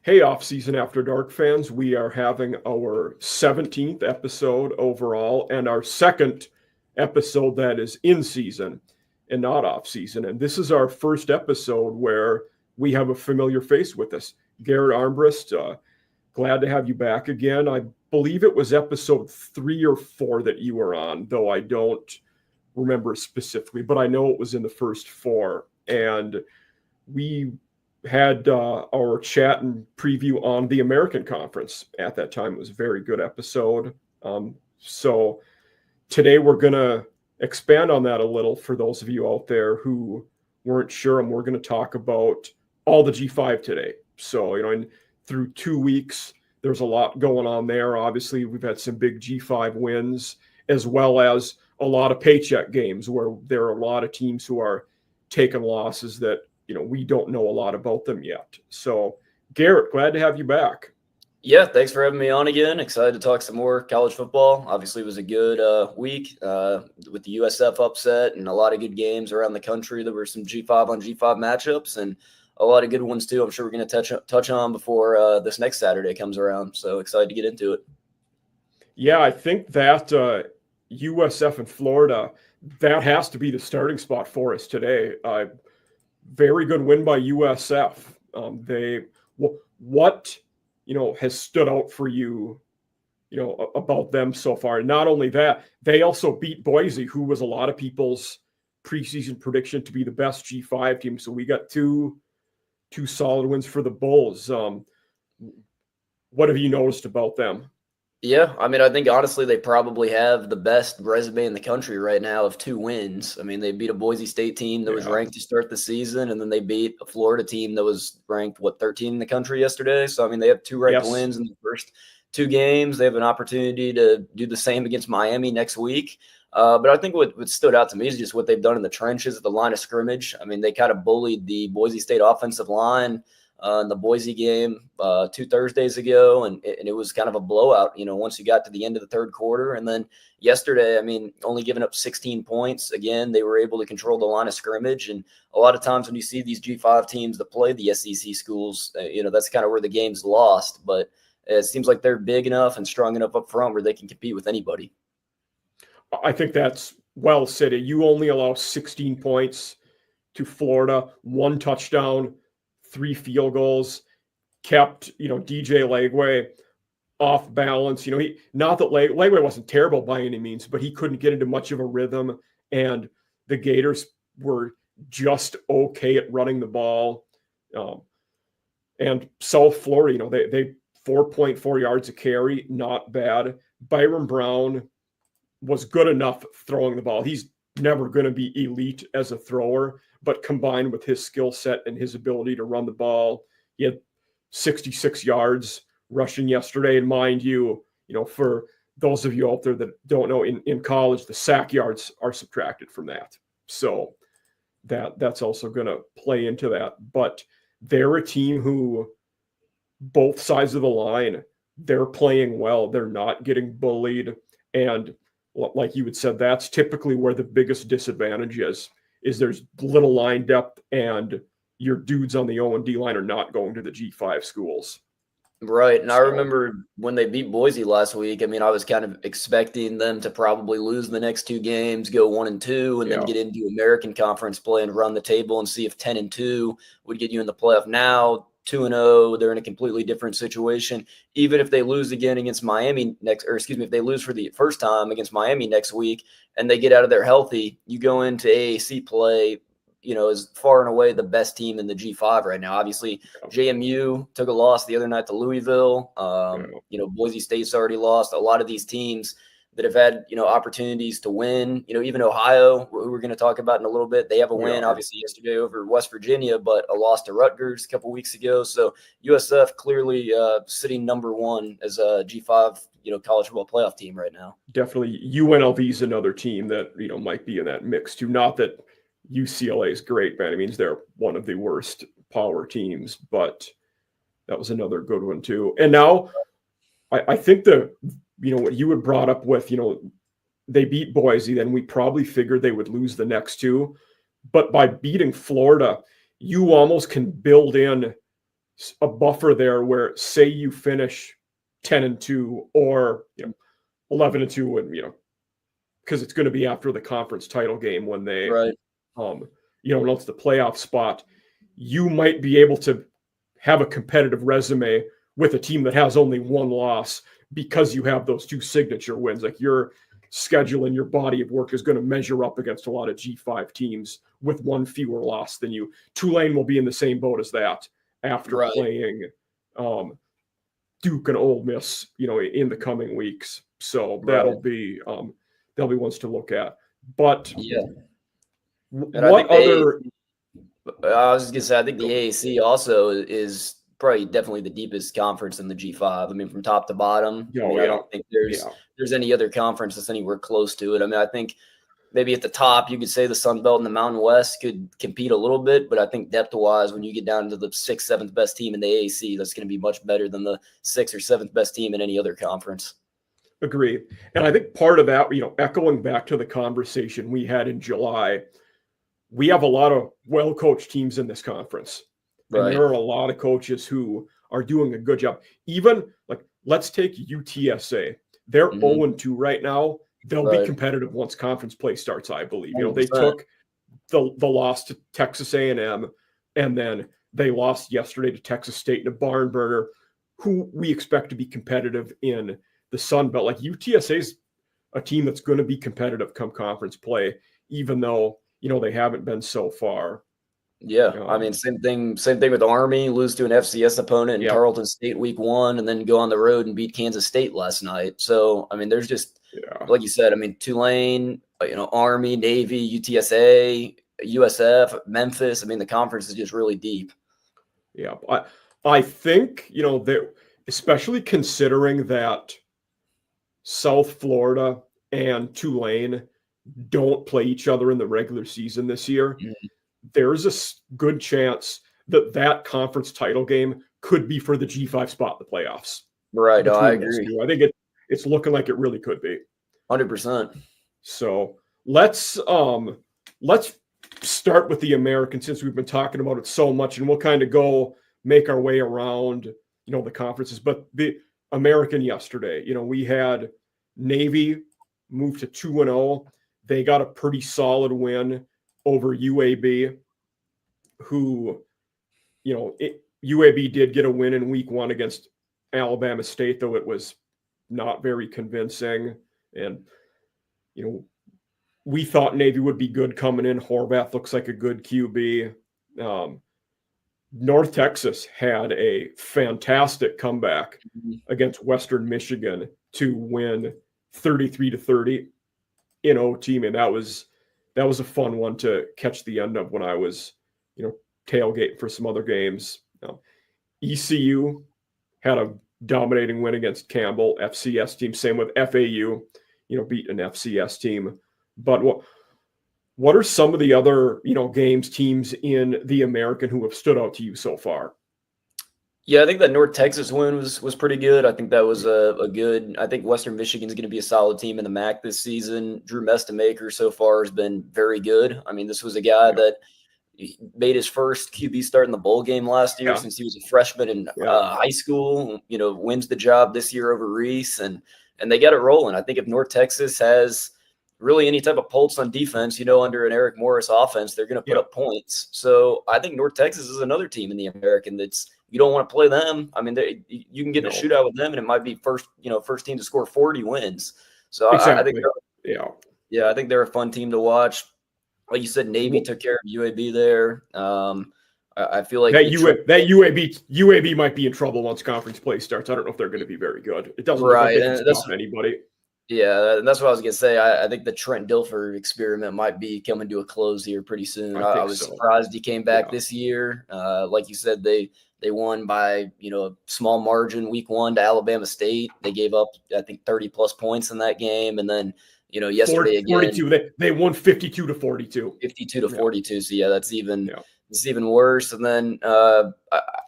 Hey, Off-Season After Dark fans, we are having our 17th episode overall and our second episode that is in season and not off-season. And this is our first episode where we have a familiar face with us. Garrett Armbrust, glad to have you back again. I believe it was episode 3 or 4 that you were on, though I don't remember specifically, but I know it was in the first 4. And we had our chat and preview on the American Conference at that time. It was a very good episode. So today we're going to expand on that a little for those of you out there who weren't sure, and we're going to talk about all the G5 today. So, and through 2 weeks, there's a lot going on there. Obviously, we've had some big G5 wins, as well as a lot of paycheck games where there are a lot of teams who are taking losses that we don't know a lot about them yet. So, Garrett, glad to have you back. Yeah, thanks for having me on again. Excited to talk some more college football. Obviously, it was a good week with the USF upset and a lot of good games around the country. There were some G5 on G5 matchups and a lot of good ones too. I'm sure we're going to touch on before this next Saturday comes around. So excited to get into it. Yeah, I think that USF and Florida, that has to be the starting spot for us today. Very good win by USF. What has stood out for you, about them so far? And not only that, they also beat Boise, who was a lot of people's preseason prediction to be the best G5 team. So we got two solid wins for the Bulls. What have you noticed about them? Yeah, I mean, I think honestly they probably have the best resume in the country right now of 2 wins. I mean, they beat a Boise State team that was ranked to start the season, and then they beat a Florida team that was ranked, 13 in the country yesterday. So, I mean, they have 2 ranked wins in the first 2 games. They have an opportunity to do the same against Miami next week. But I think what stood out to me is just what they've done in the trenches at the line of scrimmage. I mean, they kind of bullied the Boise State offensive line in the Boise game 2 Thursdays ago, and it was kind of a blowout, once you got to the end of the third quarter. And then yesterday, I mean, only giving up 16 points. Again, they were able to control the line of scrimmage. And a lot of times when you see these G5 teams that play the SEC schools, that's kind of where the game's lost. But it seems like they're big enough and strong enough up front where they can compete with anybody. I think that's well said. You only allow 16 points to Florida, 1 touchdown, 3 field goals, kept, DJ Legway off balance. Not that Legway wasn't terrible by any means, but he couldn't get into much of a rhythm. And the Gators were just okay at running the ball. And South Florida, they 4.4 yards a carry, not bad. Byron Brown was good enough throwing the ball. He's never going to be elite as a thrower, but combined with his skill set and his ability to run the ball, he had 66 yards rushing yesterday. And mind you, for those of you out there that don't know, in college, the sack yards are subtracted from that. So that's also going to play into that. But they're a team who, both sides of the line, they're playing well. They're not getting bullied. And like you had said, that's typically where the biggest disadvantage is there's little line depth and your dudes on the O&D line are not going to the G5 schools. Right. And I remember when they beat Boise last week, I mean, I was kind of expecting them to probably lose the next 2 games, go 1-2, and then get into American Conference play and run the table and see if 10-2 would get you in the playoff. Now, 2-0, they're in a completely different situation. Even if they lose again against Miami if they lose for the first time against Miami next week and they get out of there healthy, you go into AAC play, is far and away the best team in the G5 right now. Obviously, JMU took a loss the other night to Louisville. Boise State's already lost. A lot of these teams that have had, opportunities to win, even Ohio, who we're going to talk about in a little bit. They have a win, obviously, yesterday over West Virginia, but a loss to Rutgers a couple weeks ago. So USF clearly sitting number 1 as a G5, college football playoff team right now. Definitely. UNLV is another team that, might be in that mix too. Not that UCLA is great, man. It means they're one of the worst power teams, but that was another good one too. And now I think what you had brought up with, they beat Boise, then we probably figured they would lose the next 2. But by beating Florida, you almost can build in a buffer there where, say you finish 10-2 or 11-2, and because it's going to be after the conference title game when they Right. announce the playoff spot, you might be able to have a competitive resume with a team that has only one loss because you have those two signature wins. Like, your schedule and your body of work is going to measure up against a lot of G5 teams with one fewer loss than you. Tulane will be in the same boat as that after playing Duke and Ole Miss, in the coming weeks. So that'll be ones to look at. But what other? I was just gonna say, I think the AAC also is probably definitely the deepest conference in the G5. I mean, from top to bottom. I don't think there's any other conference that's anywhere close to it. I mean, I think maybe at the top you could say the Sun Belt and the Mountain West could compete a little bit, but I think depth-wise, when you get down to the 6th, 7th best team in the AAC, that's going to be much better than the 6th or 7th best team in any other conference. Agree. And I think part of that, echoing back to the conversation we had in July, we have a lot of well-coached teams in this conference. And there are a lot of coaches who are doing a good job. Even, let's take UTSA. They're 0-2 right now. They'll be competitive once conference play starts, I believe. 100%. They took the loss to Texas A&M, and then they lost yesterday to Texas State in a barn burner, who we expect to be competitive in the Sun Belt. Like, UTSA is a team that's going to be competitive come conference play, even though they haven't been so far. Yeah, I mean, same thing with Army, lose to an FCS opponent in Tarleton State week 1, and then go on the road and beat Kansas State last night. So, I mean, there's just, like you said, I mean, Tulane, Army, Navy, UTSA, USF, Memphis. I mean, the conference is just really deep. Yeah, I think, especially considering that South Florida and Tulane don't play each other in the regular season this year, there's a good chance that conference title game could be for the G5 spot in the playoffs. Right. No, I agree. I think it's looking like it really could be. 100%. So let's start with the American, since we've been talking about it so much, and we'll kind of make our way around, the conferences. But the American yesterday, we had Navy move to 2-0. They got a pretty solid win over UAB, who, UAB did get a win in week 1 against Alabama State, though it was not very convincing. And, we thought Navy would be good coming in. Horvath looks like a good QB. North Texas had a fantastic comeback against Western Michigan to win 33-30 in OT. Man, that was a fun one to catch the end of when I was, tailgating for some other games. ECU had a dominating win against Campbell, FCS team. Same with FAU, beat an FCS team. But what are some of the other, games, teams in the American who have stood out to you so far? Yeah, I think that North Texas win was pretty good. I think that was a good. I think Western Michigan's going to be a solid team in the MAC this season. Drew Mestamaker so far has been very good. I mean, this was a guy that made his first QB start in the bowl game last year since he was a freshman in high school. Wins the job this year over Reese, and they got it rolling. I think if North Texas has really any type of pulse on defense, under an Eric Morris offense, they're going to put up points. So I think North Texas is another team in the American that's, you don't want to play them. I mean, you can get in a shootout with them, and it might be first team to score 40 wins. So I think I think they're a fun team to watch. Like you said, Navy took care of UAB there. I feel like that UAB might be in trouble once conference play starts. I don't know if they're going to be very good. It doesn't look like they can stop anybody. Yeah, that's what I was going to say. I think the Trent Dilfer experiment might be coming to a close here pretty soon. I was surprised he came back this year. Like you said, they won by, a small margin week 1 to Alabama State. They gave up, I think, 30-plus points in that game. And then, yesterday 42, again. They won 52-42. 52-42. So, yeah, that's even worse. And then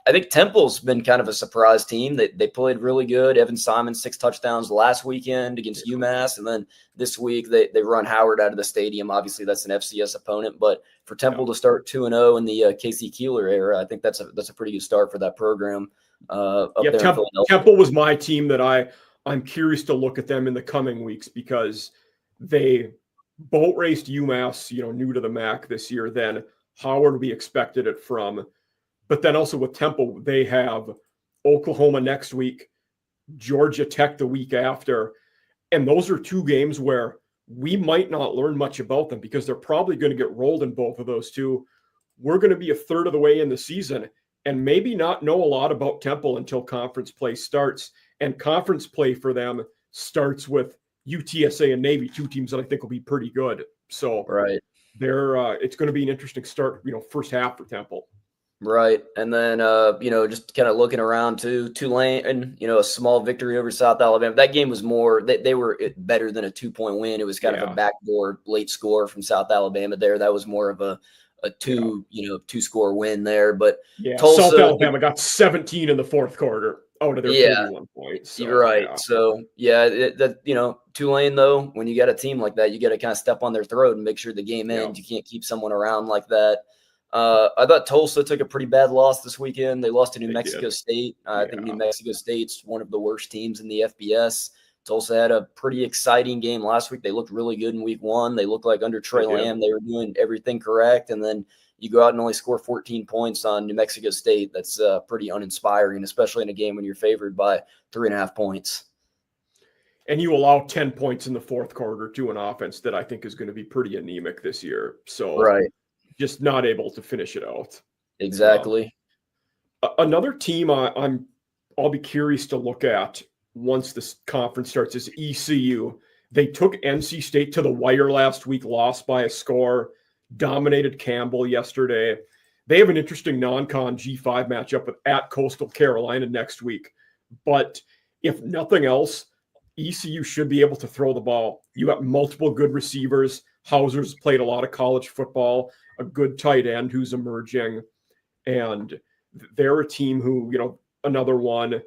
I think Temple's been kind of a surprise team. They played really good. Evan Simon, 6 touchdowns last weekend against UMass. And then this week they run Howard out of the stadium. Obviously, that's an FCS opponent. But for Temple to start 2-0 in the Casey Keeler era, I think that's a pretty good start for that program up there in Philadelphia. Temple was my team that I'm curious to look at them in the coming weeks because they boat raced UMass, new to the MAC this year. Then Howard, we expected it from. But then also with Temple, they have Oklahoma next week, Georgia Tech the week after. And those are 2 games where we might not learn much about them because they're probably going to get rolled in both of those 2. We're going to be a third of the way in the season and maybe not know a lot about Temple until conference play starts. And conference play for them starts with UTSA and Navy, 2 teams that I think will be pretty good. So right. It's going to be an interesting start, first half for Temple. Right. And then, just kind of looking around too, Tulane, a small victory over South Alabama. That game was more, they were better than a 2-point win. It was kind of a backdoor late score from South Alabama there. That was more of a 2-score win there. But Tulsa, South Alabama got 17 in the fourth quarter out of their 31 points. So, you're right. So, Tulane, though, when you got a team like that, you got to kind of step on their throat and make sure the game ends. You can't keep someone around like that. I thought Tulsa took a pretty bad loss this weekend. They lost to New Mexico State. I think New Mexico State's one of the worst teams in the FBS. Tulsa had a pretty exciting game last week. They looked really good in week 1. They looked like under Trey Lamb, they were doing everything correct. And then you go out and only score 14 points on New Mexico State. That's pretty uninspiring, especially in a game when you're favored by 3.5 points. And you allow 10 points in the fourth quarter to an offense that I think is going to be pretty anemic this year. So just not able to finish it out. Exactly. Another team I'll be curious to look at once this conference starts is ECU. They took NC State to the wire last week, lost by a score, dominated Campbell yesterday. They have an interesting non-con G5 matchup at Coastal Carolina next week. But if nothing else, ECU should be able to throw the ball. You got multiple good receivers. Hauser's played a lot of college football, a good tight end who's emerging. And they're a team who, another one,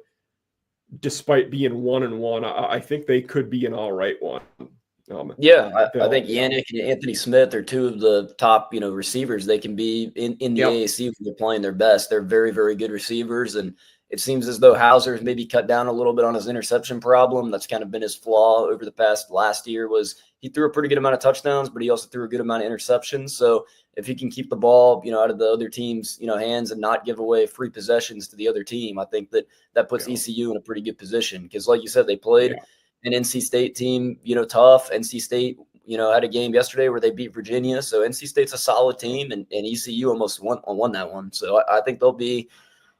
despite being 1-1, I think they could be an all right one. I think Yannick and Anthony Smith are 2 of the top, receivers they can be in the AAC when they're playing their best. They're very, very good receivers. And it seems as though Hauser's maybe cut down a little bit on his interception problem. That's kind of been his flaw over the last year was he threw a pretty good amount of touchdowns, but he also threw a good amount of interceptions. So if he can keep the ball, out of the other team's, hands and not give away free possessions to the other team, I think that puts ECU in a pretty good position. Because like you said, they played an NC State team, tough. NC State, had a game yesterday where they beat Virginia. So NC State's a solid team, and ECU almost won that one. So I think they'll be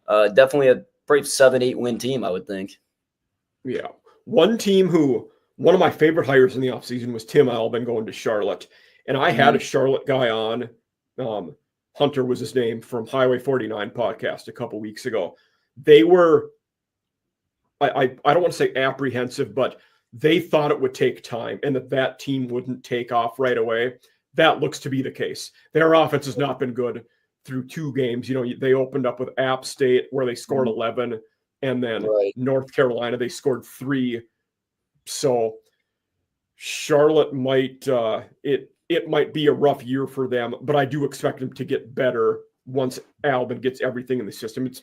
definitely a probably 7-8 win team, I would think. Yeah. One of my favorite hires in the offseason was Tim Albin going to Charlotte. And I had a Charlotte guy on, Hunter was his name, from Highway 49 podcast a couple weeks ago. They were, I don't want to say apprehensive, but they thought it would take time and that team wouldn't take off right away. That looks to be the case. Their offense has not been good through 2 games. They opened up with App State where they scored 11, and then North Carolina, they scored 3. So Charlotte might, it might be a rough year for them, but I do expect them to get better once Albin gets everything in the system. It's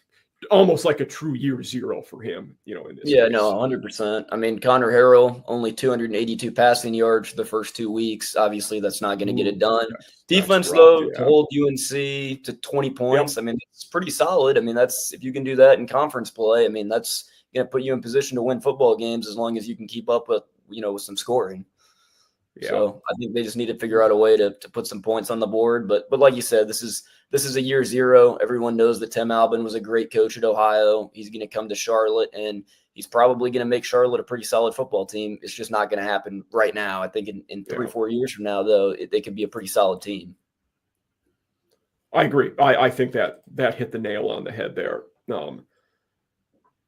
almost like a true year 0 for him, in this case. 100%. I mean, Connor Harrell, only 282 passing yards for the first 2 weeks. Obviously, that's not going to get it done. Defense, though, to hold UNC to 20 points, I mean, it's pretty solid. I mean, that's if you can do that in conference play, I mean, that's going to put you in position to win football games as long as you can keep up with, with some scoring. Yeah. So I think they just need to figure out a way to put some points on the board. But like you said, this is a year 0. Everyone knows that Tim Albin was a great coach at Ohio. He's going to come to Charlotte, and he's probably going to make Charlotte a pretty solid football team. It's just not going to happen right now. I think in 3-4 years from now, though, they could be a pretty solid team. I agree. I think that hit the nail on the head there.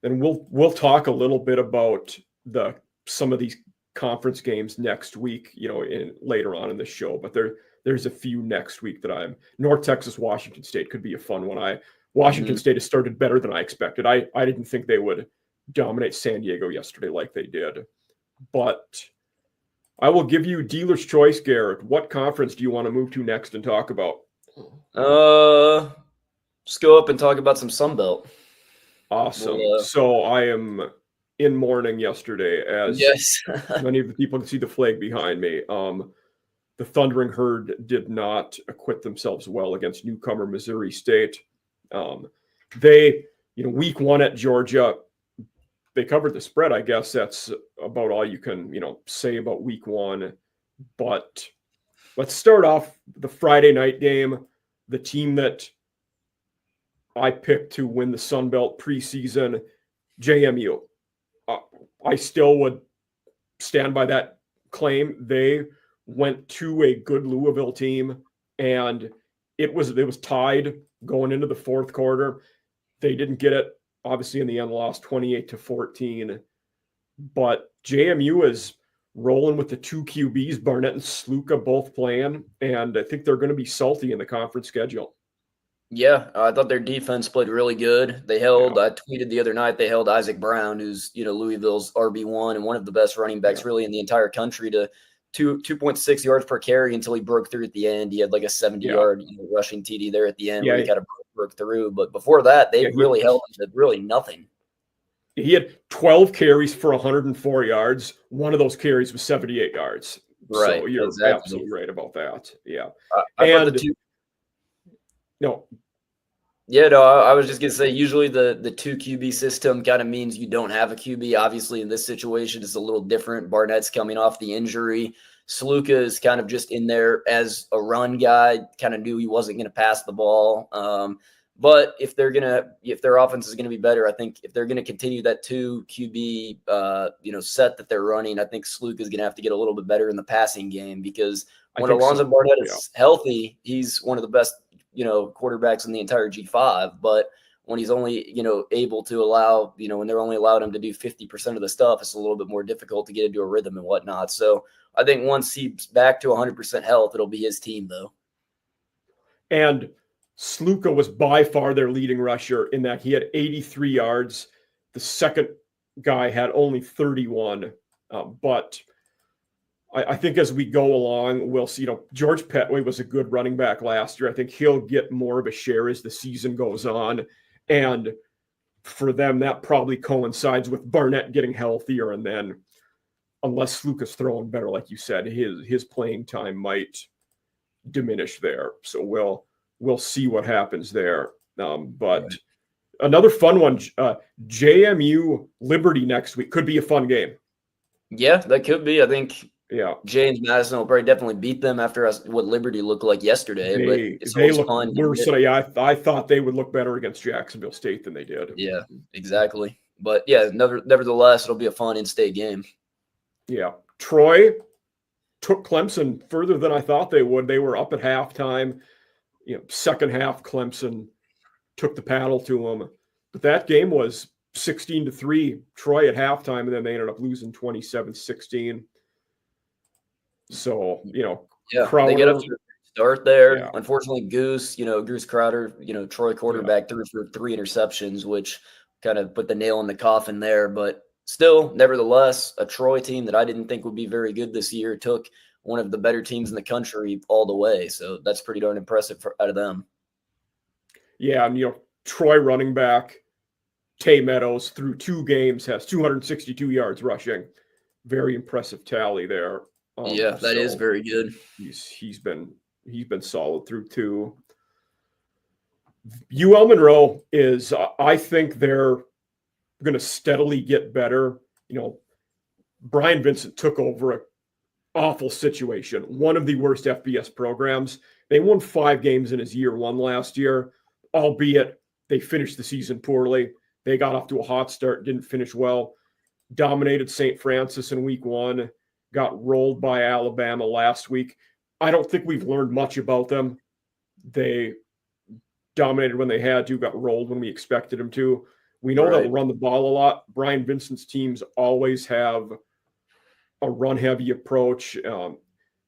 And we'll talk a little bit about some of these conference games next week, later on in the show, but there's a few next week that North Texas, Washington State could be a fun one. Washington State has started better than I expected. I didn't think they would dominate San Diego yesterday like they did. But I will give you dealer's choice, Garrett. What conference do you want to move to next and talk about? Just go up and talk about some Sun Belt. Awesome. So I am in mourning yesterday, as yes. many of the people can see the flag behind me. The Thundering Herd did not acquit themselves well against newcomer Missouri State. They, week 1 at Georgia, they covered the spread. I guess that's about all you can, say about week 1. But let's start off the Friday night game. The team that I picked to win the Sun Belt preseason, JMU. I still would stand by that claim. They went to a good Louisville team, and it was tied going into the fourth quarter. They didn't get it. Obviously, in the end, lost 28-14. But JMU is rolling with the 2 QBs, Barnett and Sluka, both playing, and I think they're going to be salty in the conference schedule. Yeah, I thought their defense played really good. They held, I tweeted the other night, they held Isaac Brown, who's, Louisville's RB1 and one of the best running backs really in the entire country, to 2.6 yards per carry until he broke through at the end. He had like a 70-yard rushing TD there at the end where he kind of broke through. But before that, they really held him to really nothing. He had 12 carries for 104 yards. One of those carries was 78 yards. Right. So you're absolutely right about that. Yeah. I was just going to say, usually the 2 QB system kind of means you don't have a QB. Obviously, in this situation, it's a little different. Barnett's coming off the injury. Sluka is kind of just in there as a run guy, kind of knew he wasn't going to pass the ball. But if their offense is going to be better, I think if they're going to continue that 2 QB, set that they're running, I think Sluka is going to have to get a little bit better in the passing game, because when Alonzo Barnett is healthy, he's one of the best, quarterbacks in the entire G5. But when he's only, able to allow, when they're only allowed him to do 50% of the stuff, it's a little bit more difficult to get into a rhythm and whatnot. So I think once he's back to 100% health, it'll be his team, though. And Sluka was by far their leading rusher in that he had 83 yards. The second guy had only 31. But I think as we go along, we'll see, George Petway was a good running back last year. I think he'll get more of a share as the season goes on. And for them, that probably coincides with Barnett getting healthier. And then unless Sluka's throwing better, like you said, his playing time might diminish there. So we'll see what happens there. But another fun one, JMU Liberty next week could be a fun game. Yeah, that could be. I think James Madison will probably definitely beat them after what Liberty looked like yesterday. But it's always fun. I thought they would look better against Jacksonville State than they did. Yeah, exactly. But nevertheless, it'll be a fun in-state game. Yeah. Troy took Clemson further than I thought they would. They were up at halftime. Second half, Clemson took the paddle to them. But that game was 16-3, Troy at halftime, and then they ended up losing 27-16. So, Crowder, they get up to a start there. Yeah. Unfortunately, Goose Crowder, Troy quarterback threw for 3 interceptions, which kind of put the nail in the coffin there. But still, nevertheless, a Troy team that I didn't think would be very good this year took one of the better teams in the country all the way. So that's pretty darn impressive out of them. Yeah, and Troy running back Tay Meadows through 2 games has 262 yards rushing. Very impressive tally there. That is very good. He's been solid through 2. UL Monroe is, I think they're going to steadily get better. Brian Vincent took over an awful situation, one of the worst FBS programs. They won 5 games in his year 1 last year, albeit they finished the season poorly. They got off to a hot start, didn't finish well, dominated St. Francis in week 1, got rolled by Alabama last week. I don't think we've learned much about them. They dominated when they had to, got rolled when we expected them to. We know they'll run the ball a lot. Brian Vincent's teams always have a run-heavy approach.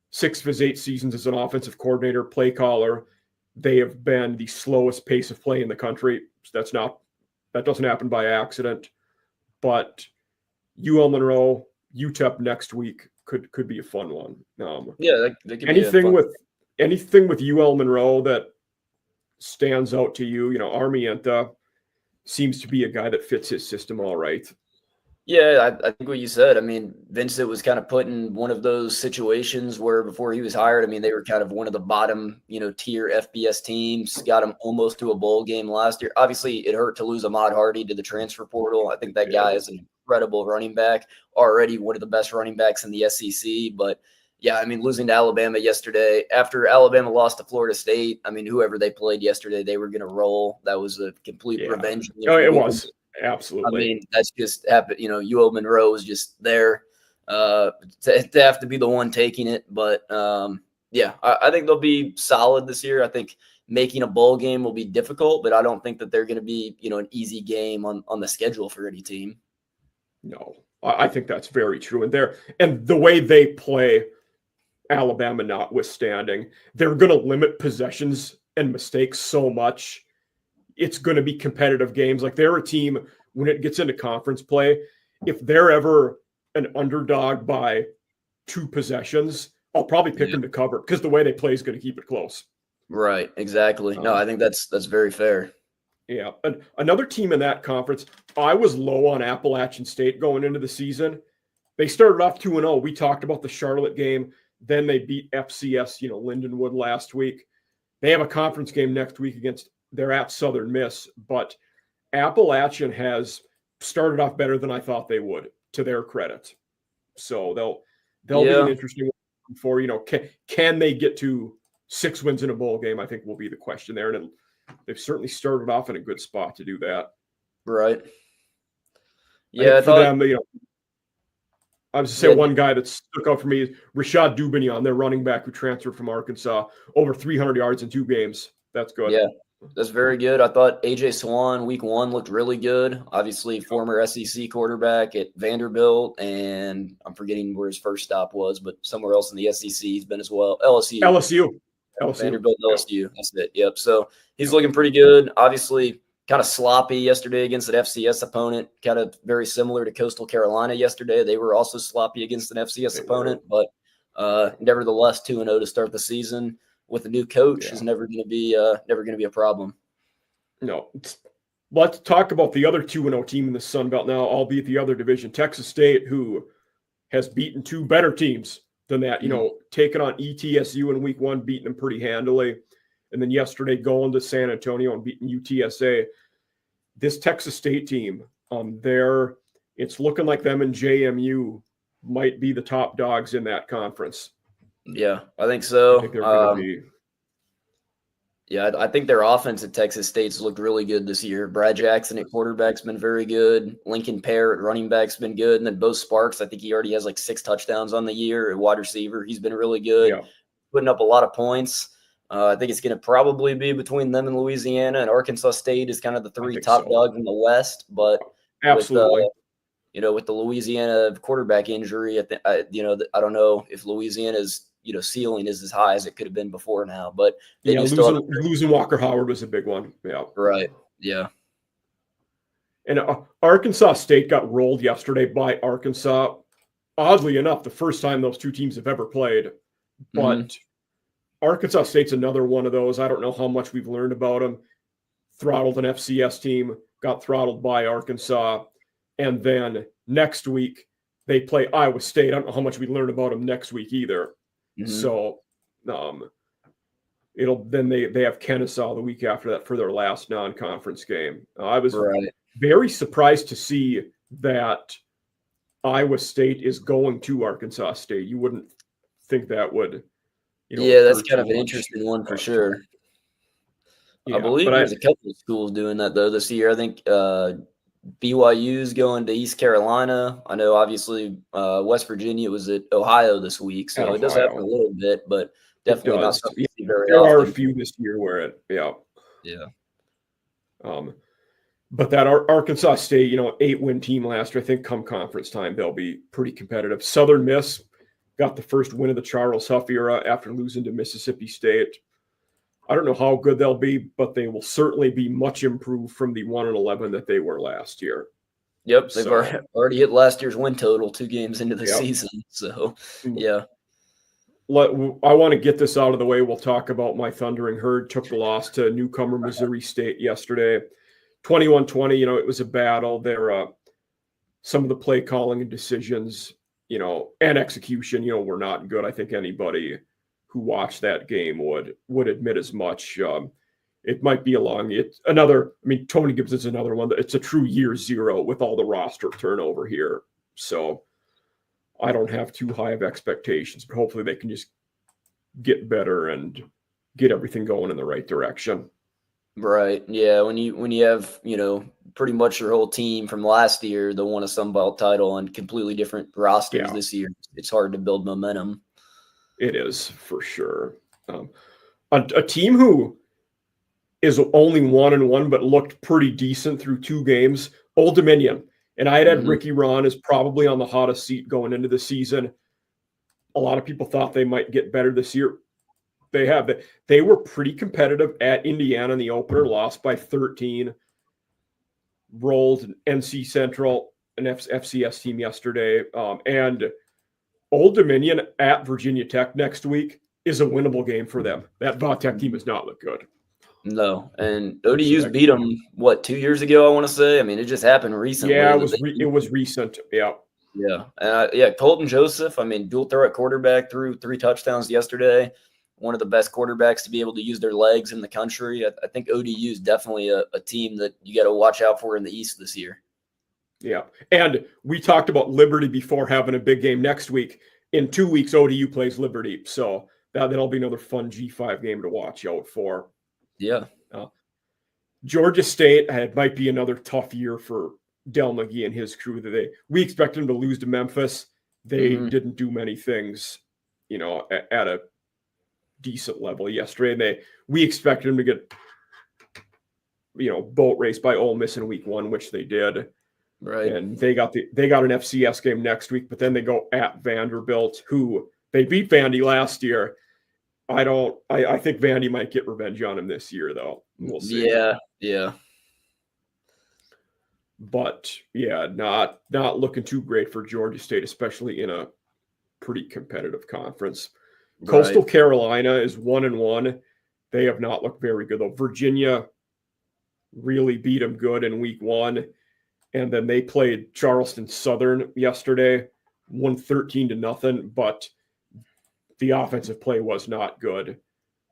6 of his 8 seasons as an offensive coordinator, play caller, they have been the slowest pace of play in the country. That doesn't happen by accident. But UL Monroe, UTEP next week could be a fun one. That could anything be a fun. anything with UL Monroe that stands out to you? Armienta seems to be a guy that fits his system all right. Yeah, I think what you said. I mean, Vincent was kind of put in one of those situations where before he was hired, I mean, they were kind of one of the bottom, tier FBS teams, got him almost to a bowl game last year. Obviously, it hurt to lose Ahmad Hardy to the transfer portal. I think that guy is an incredible running back, already one of the best running backs in the SEC. But yeah, I mean, losing to Alabama yesterday, after Alabama lost to Florida State, I mean, whoever they played yesterday, they were going to roll. That was a complete revenge. Oh, it was. Absolutely. I mean, that's just happened. UL Monroe was just there to have to be the one taking it. But I think they'll be solid this year. I think making a bowl game will be difficult, but I don't think that they're going to be, an easy game on the schedule for any team. No, I think that's very true. And the way they play, Alabama notwithstanding, they're going to limit possessions and mistakes so much. It's going to be competitive games. Like, they're a team, when it gets into conference play, if they're ever an underdog by 2 possessions, I'll probably pick them to cover, because the way they play is going to keep it close. Right. Exactly. No, I think that's very fair. Yeah. Another team in that conference, I was low on Appalachian State going into the season. They started off 2-0. We talked about the Charlotte game. Then they beat FCS, Lindenwood last week. They have a conference game next week they're at Southern Miss, but Appalachian has started off better than I thought they would, to their credit. So they'll be an interesting one for, can they get to 6 wins in a bowl game, I think will be the question there. And they've certainly started off in a good spot to do that. Right. Yeah. I was going to say one guy that stuck out for me is Rashad Dubignon, their running back who transferred from Arkansas, over 300 yards in 2 games. That's good. Yeah. That's very good. I thought A.J. Swan week 1 looked really good. Obviously, former SEC quarterback at Vanderbilt, and I'm forgetting where his first stop was, but somewhere else in the SEC he's been as well. LSU. Vanderbilt, LSU. That's it. Yep. So he's looking pretty good. Obviously, kind of sloppy yesterday against an FCS opponent, kind of very similar to Coastal Carolina yesterday. They were also sloppy against an FCS opponent, but nevertheless 2-0 to start the season. With a new coach is never going to be a problem. No. Let's talk about the other 2-0 team in the Sun Belt now, albeit the other division, Texas State, who has beaten 2 better teams than that. Taking on ETSU in week 1, beating them pretty handily, and then yesterday going to San Antonio and beating UTSA. This Texas State team, it's looking like them and JMU might be the top dogs in that conference. Yeah, I think so. I think they're going to be. Yeah, I think their offense at Texas State's looked really good this year. Brad Jackson at quarterback's been very good. Lincoln Pear at running back's been good. And then Bo Sparks, I think he already has like 6 touchdowns on the year at wide receiver. He's been really good, putting up a lot of points. I think it's going to probably be between them and Louisiana, and Arkansas State is kind of the 3 top dogs in the West. But absolutely. With the Louisiana quarterback injury, I don't know if Louisiana's ceiling is as high as it could have been before now. But losing Walker Howard was a big one. Yeah. Right. Yeah. And Arkansas State got rolled yesterday by Arkansas. Oddly enough, the first time those 2 teams have ever played. But Arkansas State's another one of those. I don't know how much we've learned about them. Throttled an FCS team, got throttled by Arkansas. And then next week, they play Iowa State. I don't know how much we learned about them next week either. So they have Kennesaw the week after that for their last non-conference game. I was very surprised to see that Iowa State is going to Arkansas State. You wouldn't think that would. That's kind of an interesting one for sure. I believe there's a couple of schools doing that though this year. I think BYU's going to East Carolina. I know obviously West Virginia was at Ohio this week, so it does happen a little bit, but definitely not something you see very often. There are a few this year where but that Arkansas State, 8-win team last year, I think come conference time, they'll be pretty competitive. Southern Miss got the first win of the Charles Huff era after losing to Mississippi State. I don't know how good they'll be, but they will certainly be much improved from the 1-11 that they were last year. Yep, they've already hit last year's win total 2 games into the season. So, yeah. I want to get this out of the way. We'll talk about my Thundering Herd. Took the loss to newcomer Missouri State yesterday, 21-20. You know, it was a battle. There, some of the play calling and decisions, you know, and execution, you know, were not good. I think anybody who watched that game would admit as much. It might be Tony Gibbs is another one. It's a true year zero with all the roster turnover here. So I don't have too high of expectations, but hopefully they can just get better and get everything going in the right direction. Right. Yeah. When you have, you know, pretty much your whole team from last year that won a Sun Belt title and completely different rosters this year, it's hard to build momentum. It is for sure. A team who is only 1-1, but looked pretty decent through 2 games, Old Dominion. And I had Ricky Ron is probably on the hottest seat going into the season. A lot of people thought they might get better this year. They have. They were pretty competitive at Indiana in the opener, lost by 13, rolled NC Central, an FCS team yesterday. And Old Dominion at Virginia Tech next week is a winnable game for them. That Tech team does not look good. No, and ODU's beat them, 2 years ago, I want to say? I mean, it just happened recently. Yeah, it was recent. Yeah. Yeah. Colton Joseph, I mean, dual threat quarterback, threw 3 touchdowns yesterday. One of the best quarterbacks to be able to use their legs in the country. I think ODU is definitely a team that you got to watch out for in the East this year. Yeah, and we talked about Liberty before having a big game next week. In 2 weeks, ODU plays Liberty, so that'll be another fun G5 game to watch out for. Yeah. Georgia State might be another tough year for Del McGee and his crew. We expect them to lose to Memphis. They didn't do many things, you know, at a decent level yesterday. And we expected them to get, you know, boat raced by Ole Miss in week 1, which they did. Right. And they got an FCS game next week, but then they go at Vanderbilt, who they beat Vandy last year. I think Vandy might get revenge on him this year, though. We'll see. Yeah. But yeah, not looking too great for Georgia State, especially in a pretty competitive conference. Right. Coastal Carolina is 1-1. They have not looked very good, though. Virginia really beat them good in week 1. And then they played Charleston Southern yesterday, won 13-0, but the offensive play was not good.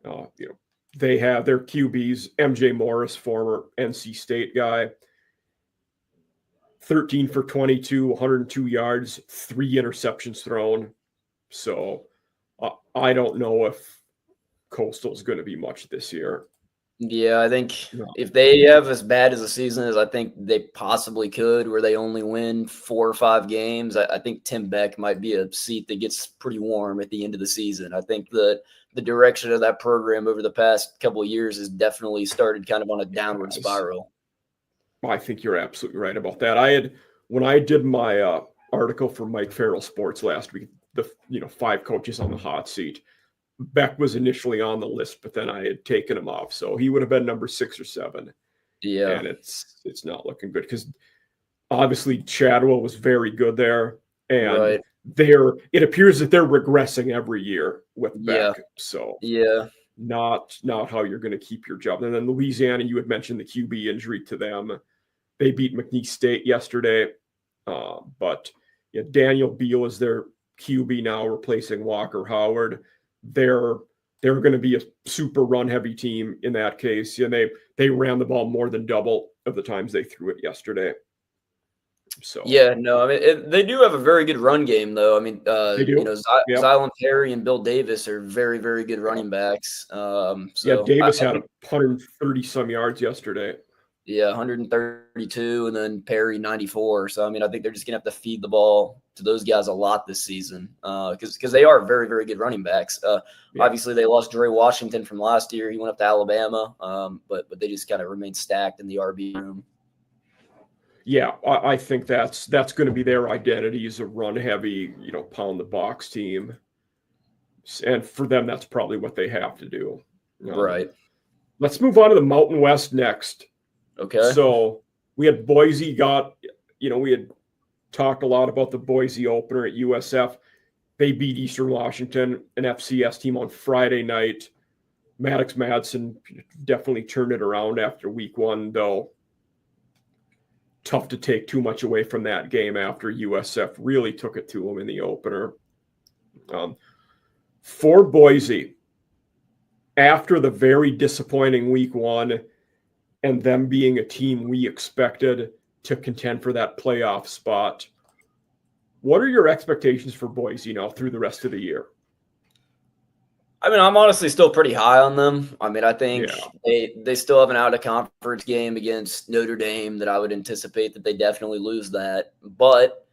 You know, they have their QBs, MJ Morris, former NC State guy, 13 for 22, 102 yards, 3 interceptions thrown. So I don't know if Coastal is going to be much this year. Yeah, I think if they have as bad as a season as I think they possibly could, where they only win 4 or 5 games, I think Tim Beck might be a seat that gets pretty warm at the end of the season. I think that the direction of that program over the past couple of years has definitely started kind of on a downward spiral. I think you're absolutely right about that. When I did my article for Mike Farrell Sports last week, 5 coaches on the hot seat, Beck was initially on the list, but then I had taken him off. So he would have been number 6 or 7. Yeah. And it's not looking good because obviously Chadwell was very good there. And it appears that they're regressing every year with Beck. Yeah. So not how you're going to keep your job. And then Louisiana, you had mentioned the QB injury to them. They beat McNeese State yesterday. But Daniel Beal is their QB now, replacing Walker Howard. They're going to be a super run-heavy team in that case. And they ran the ball more than double of the times they threw it yesterday. So they do have a very good run game, though. I mean, they do. Zylan Perry and Bill Davis are very, very good running backs. Davis had 130-some yards yesterday. Yeah, 132, and then Perry 94. So, I mean, I think they're just going to have to feed the ball to those guys a lot this season because they are very, very good running backs. Obviously, they lost Dre Washington from last year. He went up to Alabama, but they just kind of remained stacked in the RB room. Yeah, I think that's going to be their identity is a run-heavy, pound the box team. And for them, that's probably what they have to do. Right. Let's move on to the Mountain West next. Okay. So we had Boise we had talked a lot about the Boise opener at USF. They beat Eastern Washington, an FCS team, on Friday night. Maddox Madsen definitely turned it around after week one, though. Tough to take too much away from that game after USF really took it to them in the opener. For Boise, after the very disappointing week one and them being a team we expected to contend for that playoff spot, what are your expectations for Boise now through the rest of the year? I mean, I'm honestly still pretty high on them. I mean, I think they still have an out-of-conference game against Notre Dame that I would anticipate that they definitely lose that. But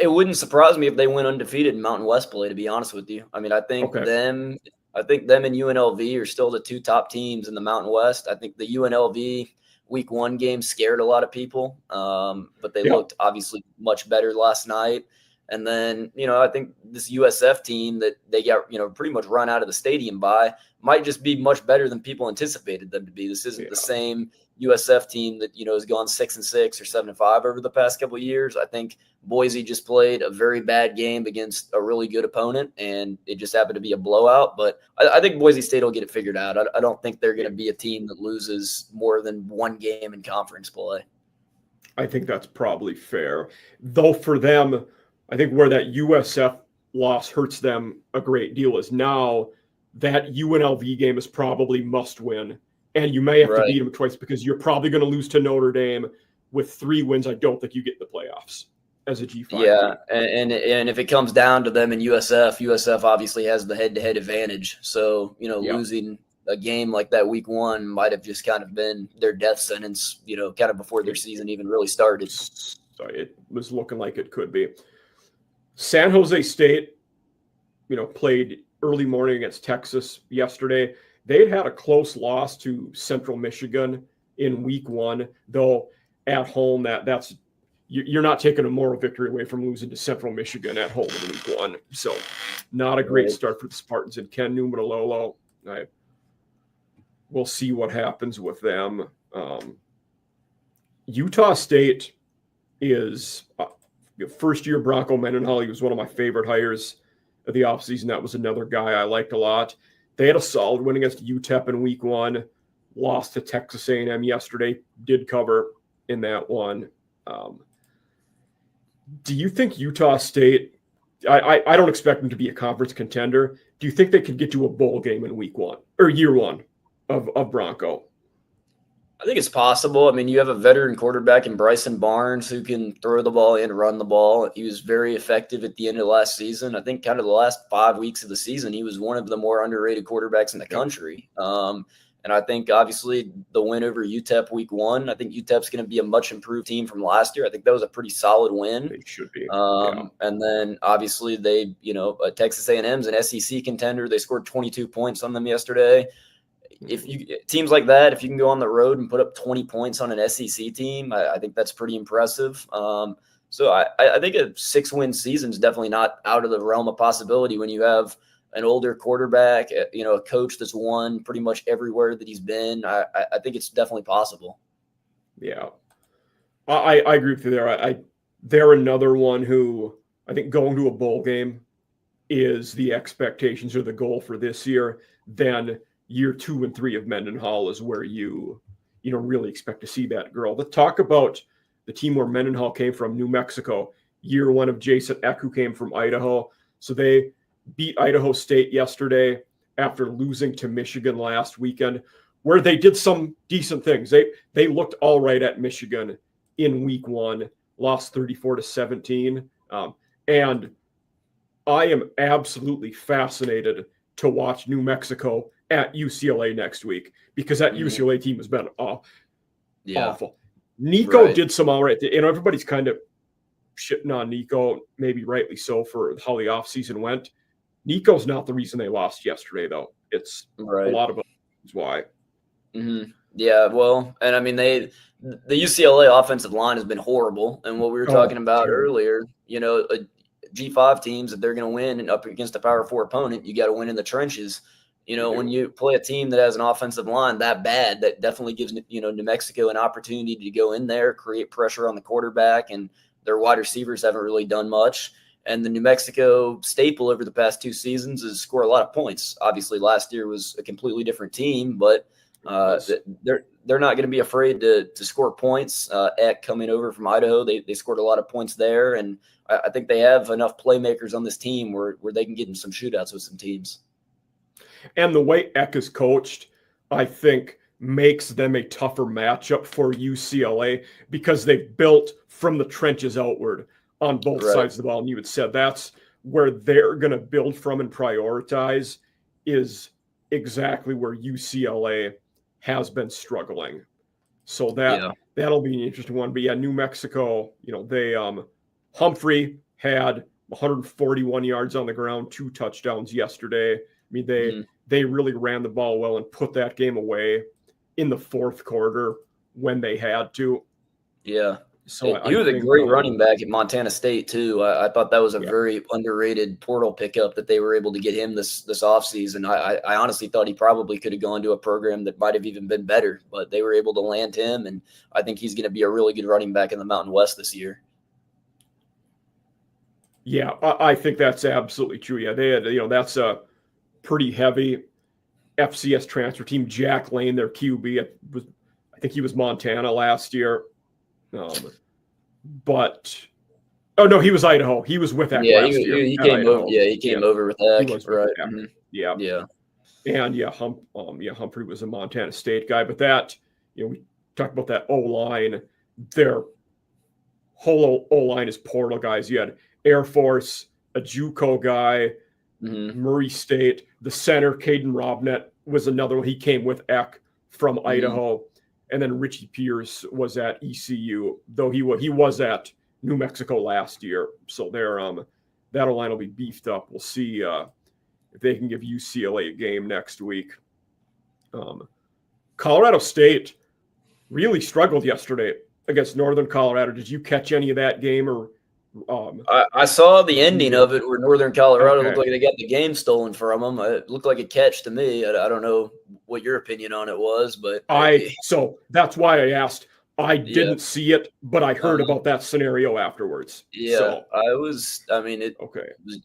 it wouldn't surprise me if they went undefeated in Mountain West play, to be honest with you. I mean, I think them and UNLV are still the two top teams in the Mountain West. I think the UNLV week one game scared a lot of people, but they looked obviously much better last night. And then, I think this USF team that they got, pretty much run out of the stadium by might just be much better than people anticipated them to be. This isn't the same USF team that, has gone 6-6 or 7-5 over the past couple of years. I think Boise just played a very bad game against a really good opponent, and it just happened to be a blowout. But I think Boise State will get it figured out. I don't think they're going to be a team that loses more than one game in conference play. I think that's probably fair. Though for them, I think where that USF loss hurts them a great deal is now that UNLV game is probably must win. And you may have to beat them twice because you're probably going to lose to Notre Dame. With 3 wins, I don't think you get in the playoffs as a G5. Yeah, and if it comes down to them and USF obviously has the head-to-head advantage. So, losing a game like that week one might have just kind of been their death sentence, kind of before their season even really started. So it was looking like it could be. San Jose State, played early morning against Texas yesterday. They'd had a close loss to Central Michigan in week one, though at home that's you're not taking a moral victory away from losing to Central Michigan at home in week one. So not a great start for the Spartans and Ken Numatalolo. We'll see what happens with them. Utah State is first-year Bronco Mendenhall. He was one of my favorite hires of the offseason. That was another guy I liked a lot. They had a solid win against UTEP in week one, lost to Texas A&M yesterday, did cover in that one. Do you think Utah State, I don't expect them to be a conference contender. Do you think they could get to a bowl game in week one or year one of Bronco? I think it's possible. I mean, you have a veteran quarterback in Bryson Barnes who can throw the ball and run the ball. He was very effective at the end of last season. I think kind of the last 5 weeks of the season, he was one of the more underrated quarterbacks in the country. And I think, obviously, the win over UTEP week one, I think UTEP's going to be a much improved team from last year. I think that was a pretty solid win. They should be. And then, obviously, they, Texas A&M's an SEC contender. They scored 22 points on them yesterday. Teams like that, if you can go on the road and put up 20 points on an SEC team, I think that's pretty impressive. So I think a 6-win season is definitely not out of the realm of possibility when you have an older quarterback, a coach that's won pretty much everywhere that he's been. I think it's definitely possible. Yeah, I agree with you there. They're another one who I think going to a bowl game is the expectations or the goal for this year. Then year 2 and 3 of Mendenhall is where you really expect to see that girl. Let's talk about the team where Mendenhall came from, New Mexico. Year 1 of Jason Eck, who came from Idaho. So they beat Idaho State yesterday after losing to Michigan last weekend, where they did some decent things. They looked all right at Michigan in week one, lost 34-17. And I am absolutely fascinated to watch New Mexico at UCLA next week, because that UCLA team has been awful. Nico did some all right. Everybody's kind of shitting on Nico, maybe rightly so, for how the offseason went. Nico's not the reason they lost yesterday, though. It's a lot of reasons why. Mm-hmm. Yeah, well, and I mean, the UCLA offensive line has been horrible. And what we were talking about earlier, G5 teams, if they're going to win and up against a Power 4 opponent, you got to win in the trenches. When you play a team that has an offensive line that bad, that definitely gives, New Mexico an opportunity to go in there, create pressure on the quarterback, and their wide receivers haven't really done much. And the New Mexico staple over the past 2 seasons is score a lot of points. Obviously, last year was a completely different team, but they're not going to be afraid to score points. Eck coming over from Idaho, they scored a lot of points there, and I think they have enough playmakers on this team where they can get in some shootouts with some teams. And the way Eck is coached, I think, makes them a tougher matchup for UCLA because they've built from the trenches outward on both sides of the ball. And you had said that's where they're going to build from and prioritize is exactly where UCLA has been struggling. So that'll be an interesting one. But yeah, New Mexico, they Humphrey had 141 yards on the ground, 2 touchdowns yesterday. I mean, they really ran the ball well and put that game away in the 4th quarter when they had to. Yeah. So he was a great running back at Montana State too. I thought that was a very underrated portal pickup that they were able to get him this offseason. I honestly thought he probably could have gone to a program that might have even been better, but they were able to land him, and I think he's going to be a really good running back in the Mountain West this year. Yeah, I think that's absolutely true. Yeah, they had, that's a pretty heavy FCS transfer team. Jack Lane, their QB, I think he was Montana last year. But he was Idaho. He was with Eck last year. He came over. Yeah, he came over with Eck. Right. Mm-hmm. Yeah. And Humphrey was a Montana State guy. But that, we talked about that O-line. Their whole O-line is portal guys. You had Air Force, a JUCO guy, Murray State. The center, Caden Robnett, was another one. He came with Eck from Idaho. And then Richie Pierce was at ECU, though he was at New Mexico last year. So that line will be beefed up. We'll see if they can give UCLA a game next week. Colorado State really struggled yesterday against Northern Colorado. Did you catch any of that game? Or I saw the ending of it where Northern Colorado looked like they got the game stolen from them. It looked like a catch to me. I don't know what your opinion on it was, but so that's why I asked. I didn't see it, but I heard about that scenario afterwards. Yeah, it was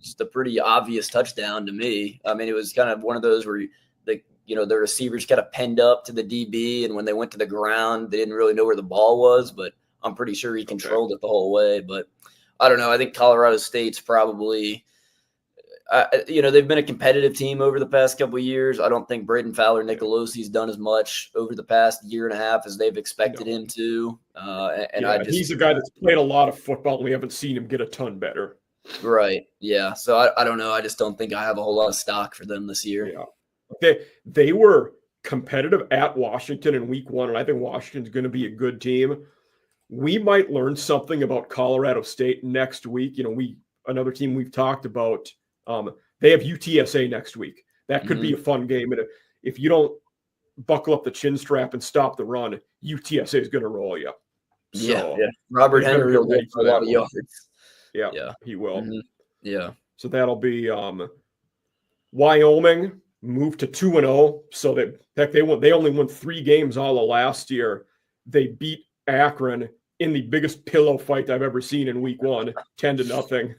just a pretty obvious touchdown to me. I mean, it was kind of one of those where the receivers kind of penned up to the DB, and when they went to the ground, they didn't really know where the ball was, but I'm pretty sure he controlled it the whole way. But I don't know. I think Colorado State's probably, they've been a competitive team over the past couple of years. I don't think Braden Fowler Nicolosi's done as much over the past year and a half as they've expected him to. He's a guy that's played a lot of football, and we haven't seen him get a ton better. Right. Yeah. So I don't know. I just don't think I have a whole lot of stock for them this year. Yeah. They were competitive at Washington in week 1, and I think Washington's going to be a good team. We might learn something about Colorado State next week. Another team we've talked about, they have UTSA next week. That could be a fun game. And if you don't buckle up the chin strap and stop the run, UTSA is going to roll you. So, Robert Henry will get a lot of yards. Yeah, he will. Mm-hmm. Yeah. So that'll be Wyoming moved to 2-0. So they only won 3 games all of last year. They beat Akron in the biggest pillow fight I've ever seen in week 1, 10-0.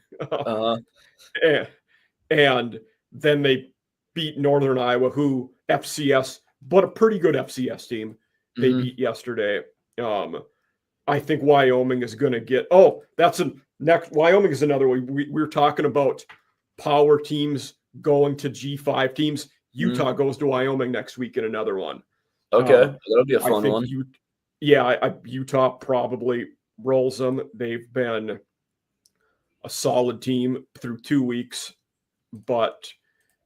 And then they beat Northern Iowa, who FCS, but a pretty good FCS team. They beat yesterday. I think Wyoming is going to get. Wyoming is another one. We were talking about power teams going to G5 teams. Utah goes to Wyoming next week in another one. Okay, that'll be a fun one. Utah probably rolls them. They've been a solid team through 2 weeks, but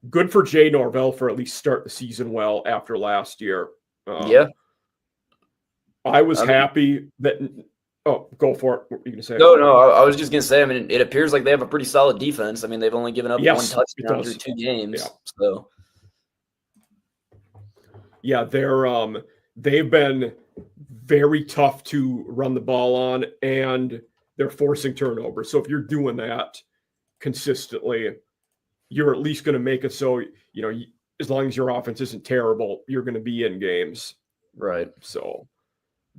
good for Jay Norvell for at least start the season well after last year. I was happy that – go for it. What were you going to say? No, I was just going to say, I mean, it appears like they have a pretty solid defense. I mean, they've only given up 1 touchdown through 2 games. Yeah. So. Yeah, they've been very tough to run the ball on, and they're forcing turnovers. So if you're doing that consistently, you're at least going to make it so, as long as your offense isn't terrible, you're going to be in games. Right. So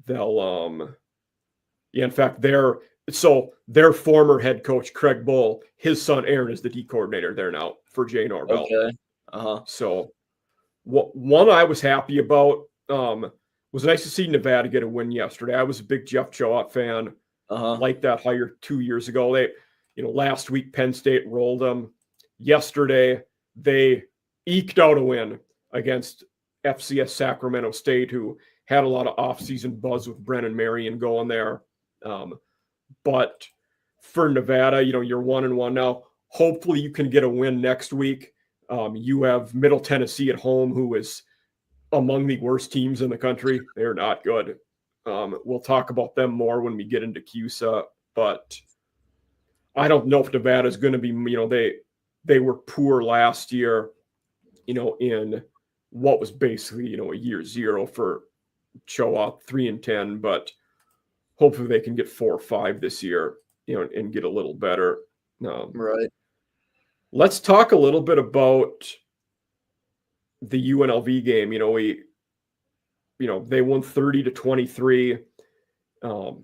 they'll, in fact, their former head coach, Craig Bull, his son Aaron is the D coordinator there now for Jay Norvell. Okay. So one I was happy about, was nice to see Nevada get a win yesterday. I was a big Jeff Choate fan. Like that hire 2 years ago. They, last week Penn State rolled them. Yesterday, they eked out a win against FCS Sacramento State, who had a lot of offseason buzz with Brennan Marion going there. But for Nevada, you're 1-1 now. Hopefully you can get a win next week. You have Middle Tennessee at home, who is among the worst teams in the country. They're not good. We'll talk about them more when we get into CUSA, but I don't know if Nevada's going to be, they were poor last year, in what was basically, a year zero for Choate, 3-10, but hopefully they can get 4 or 5 this year, and get a little better. Right. Let's talk a little bit about the UNLV game. They won 30-23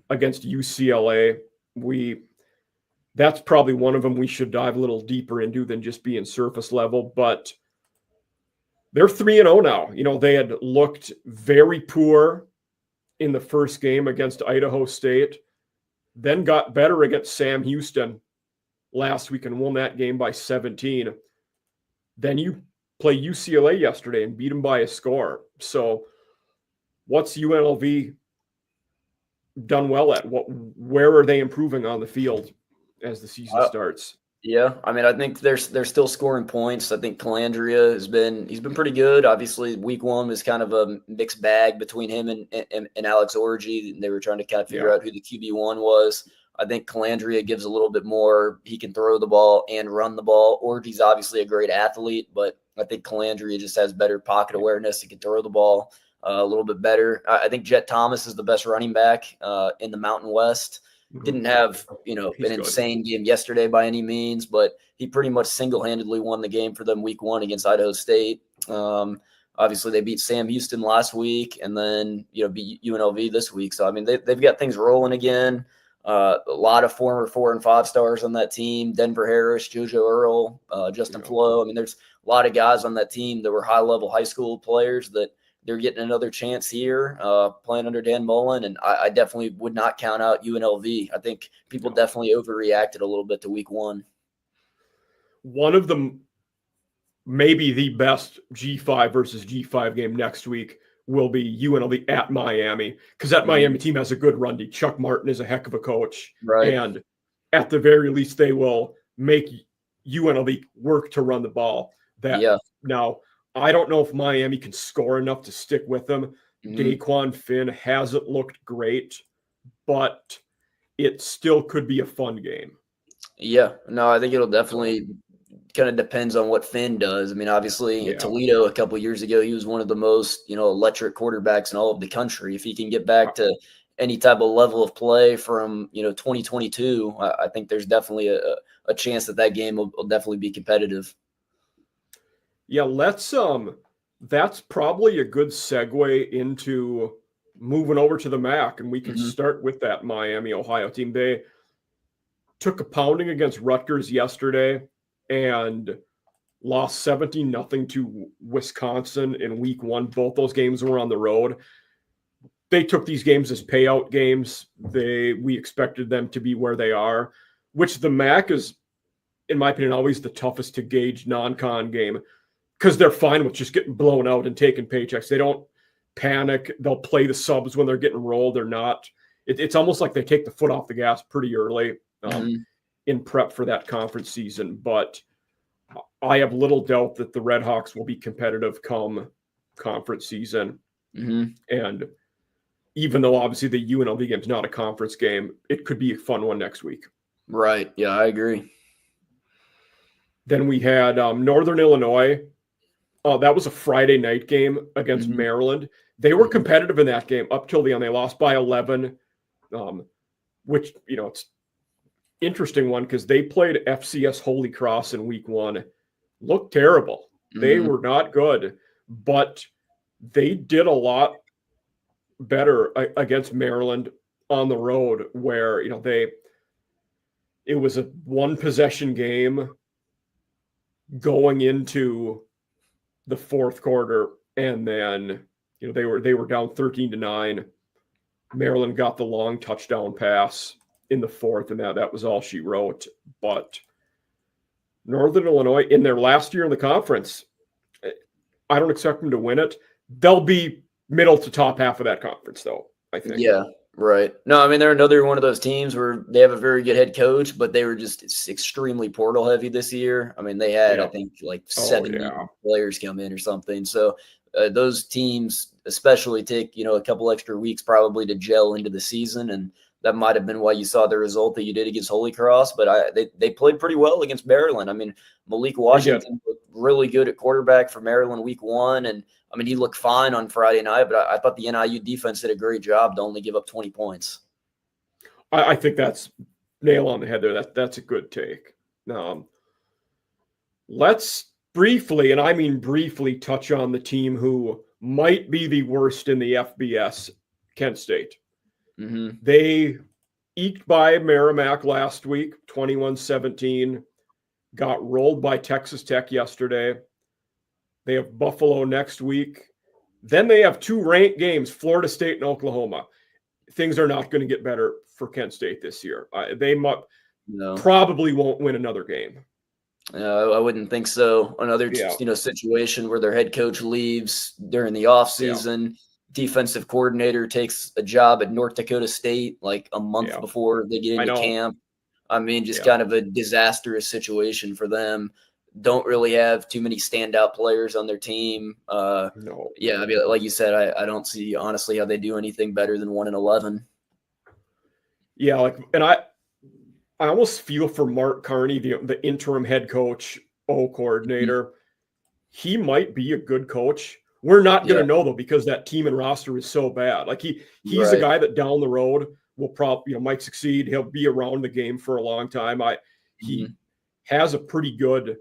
against UCLA. That's probably one of them we should dive a little deeper into than just being surface level, but they're 3-0 now. They had looked very poor in the first game against Idaho State, then got better against Sam Houston last week and won that game by 17. Then you play UCLA yesterday and beat them by a score. So what's UNLV done well at? Where are they improving on the field as the season starts? Yeah, I mean, I think they're still scoring points. I think Calandria he's been pretty good. Obviously, week one was kind of a mixed bag between him and Alex Orji. They were trying to kind of figure out who the QB1 was. I think Calandria gives a little bit more. He can throw the ball and run the ball. Orji's obviously a great athlete, but I think Calandria just has better pocket awareness. He can throw the ball a little bit better. I think Jet Thomas is the best running back in the Mountain West. Didn't have, an insane game yesterday by any means, but he pretty much single-handedly won the game for them week one against Idaho State. Obviously, they beat Sam Houston last week and then, beat UNLV this week. So, I mean, they've got things rolling again. A lot of former 4 and 5 stars on that team. Denver Harris, JoJo Earl, Justin Flo. I mean, there's a lot of guys on that team that were high-level high school players that they're getting another chance here playing under Dan Mullen, and I definitely would not count out UNLV. I think people definitely overreacted a little bit to week one. One of them, maybe the best G5 versus G5 game next week will be UNLV at Miami, because that Miami team has a good run D. Chuck Martin is a heck of a coach. Right. And at the very least, they will make UNLV work to run the ball. Now, I don't know if Miami can score enough to stick with them. Daquan Finn hasn't looked great, but it still could be a fun game. Yeah, no, I think it'll definitely kind of depends on what Finn does. I mean, obviously, at Toledo a couple of years ago, he was one of the most, electric quarterbacks in all of the country. If he can get back to any type of level of play from, 2022, I think there's definitely a chance that game will definitely be competitive. Yeah, that's probably a good segue into moving over to the MAC, and we can start with that Miami, Ohio team. They took a pounding against Rutgers yesterday and lost 17-0 to Wisconsin in week one. Both those games were on the road. They took these games as payout games. We expected them to be where they are, which the MAC is, in my opinion, always the toughest to gauge non-con game, because they're fine with just getting blown out and taking paychecks. They don't panic. They'll play the subs when they're getting rolled. They're not. It's almost like they take the foot off the gas pretty early in prep for that conference season. But I have little doubt that the Redhawks will be competitive come conference season. And even though obviously the UNLV game is not a conference game, it could be a fun one next week. Right. Yeah, I agree. Then we had Northern Illinois. That was a Friday night game against Maryland. They were competitive in that game up till the end. They lost by 11, which, it's interesting one because they played FCS Holy Cross in week one. Looked terrible. They were not good, but they did a lot better against Maryland on the road, where it was a one possession game going into the fourth quarter, and then they were down 13-9. Maryland got the long touchdown pass in the fourth, and that was all she wrote. But Northern Illinois, in their last year in the conference, I don't expect them to win it. They'll be middle to top half of that conference, though, I think. Yeah, right. No, I mean, they're another one of those teams where they have a very good head coach, but they were just extremely portal heavy this year. I mean, they had, I think, like 70 players come in or something. So those teams especially take, a couple extra weeks probably to gel into the season. And that might have been why you saw the result that you did against Holy Cross. But they played pretty well against Maryland. I mean, Malik Washington looked really good at quarterback for Maryland week 1. And I mean, he looked fine on Friday night, but I thought the NIU defense did a great job to only give up 20 points. I think that's nail on the head there. That's a good take. Let's briefly, and I mean briefly, touch on the team who might be the worst in the FBS, Kent State. They eked by Merrimack last week, 21-17, got rolled by Texas Tech yesterday. They have Buffalo next week. Then they have 2 ranked games, Florida State and Oklahoma. Things are not going to get better for Kent State this year. They probably won't win another game. I wouldn't think so. Another situation where their head coach leaves during the offseason. Defensive coordinator takes a job at North Dakota State like a month before they get into camp. I mean, just kind of a disastrous situation for them. Don't really have too many standout players on their team. No. Yeah, I mean, like you said, I don't see honestly how they do anything better than 1-11. Yeah, and I almost feel for Mark Carney, the interim head coach, coordinator. He might be a good coach. We're not going to know though, because that team and roster is so bad. Like he's a guy that down the road will probably might succeed. He'll be around the game for a long time. He has a pretty good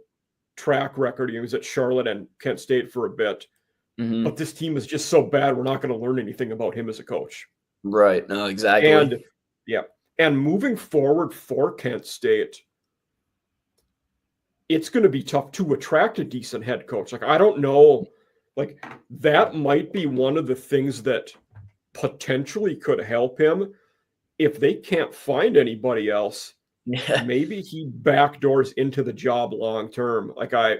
track record. He was at Charlotte and Kent State for a bit, but this team is just so bad. We're not going to learn anything about him as a coach. Right. No, exactly. And moving forward for Kent State, it's going to be tough to attract a decent head coach. Like, I don't know, like that might be one of the things that potentially could help him if they can't find anybody else. Maybe he backdoors into the job long term. Like I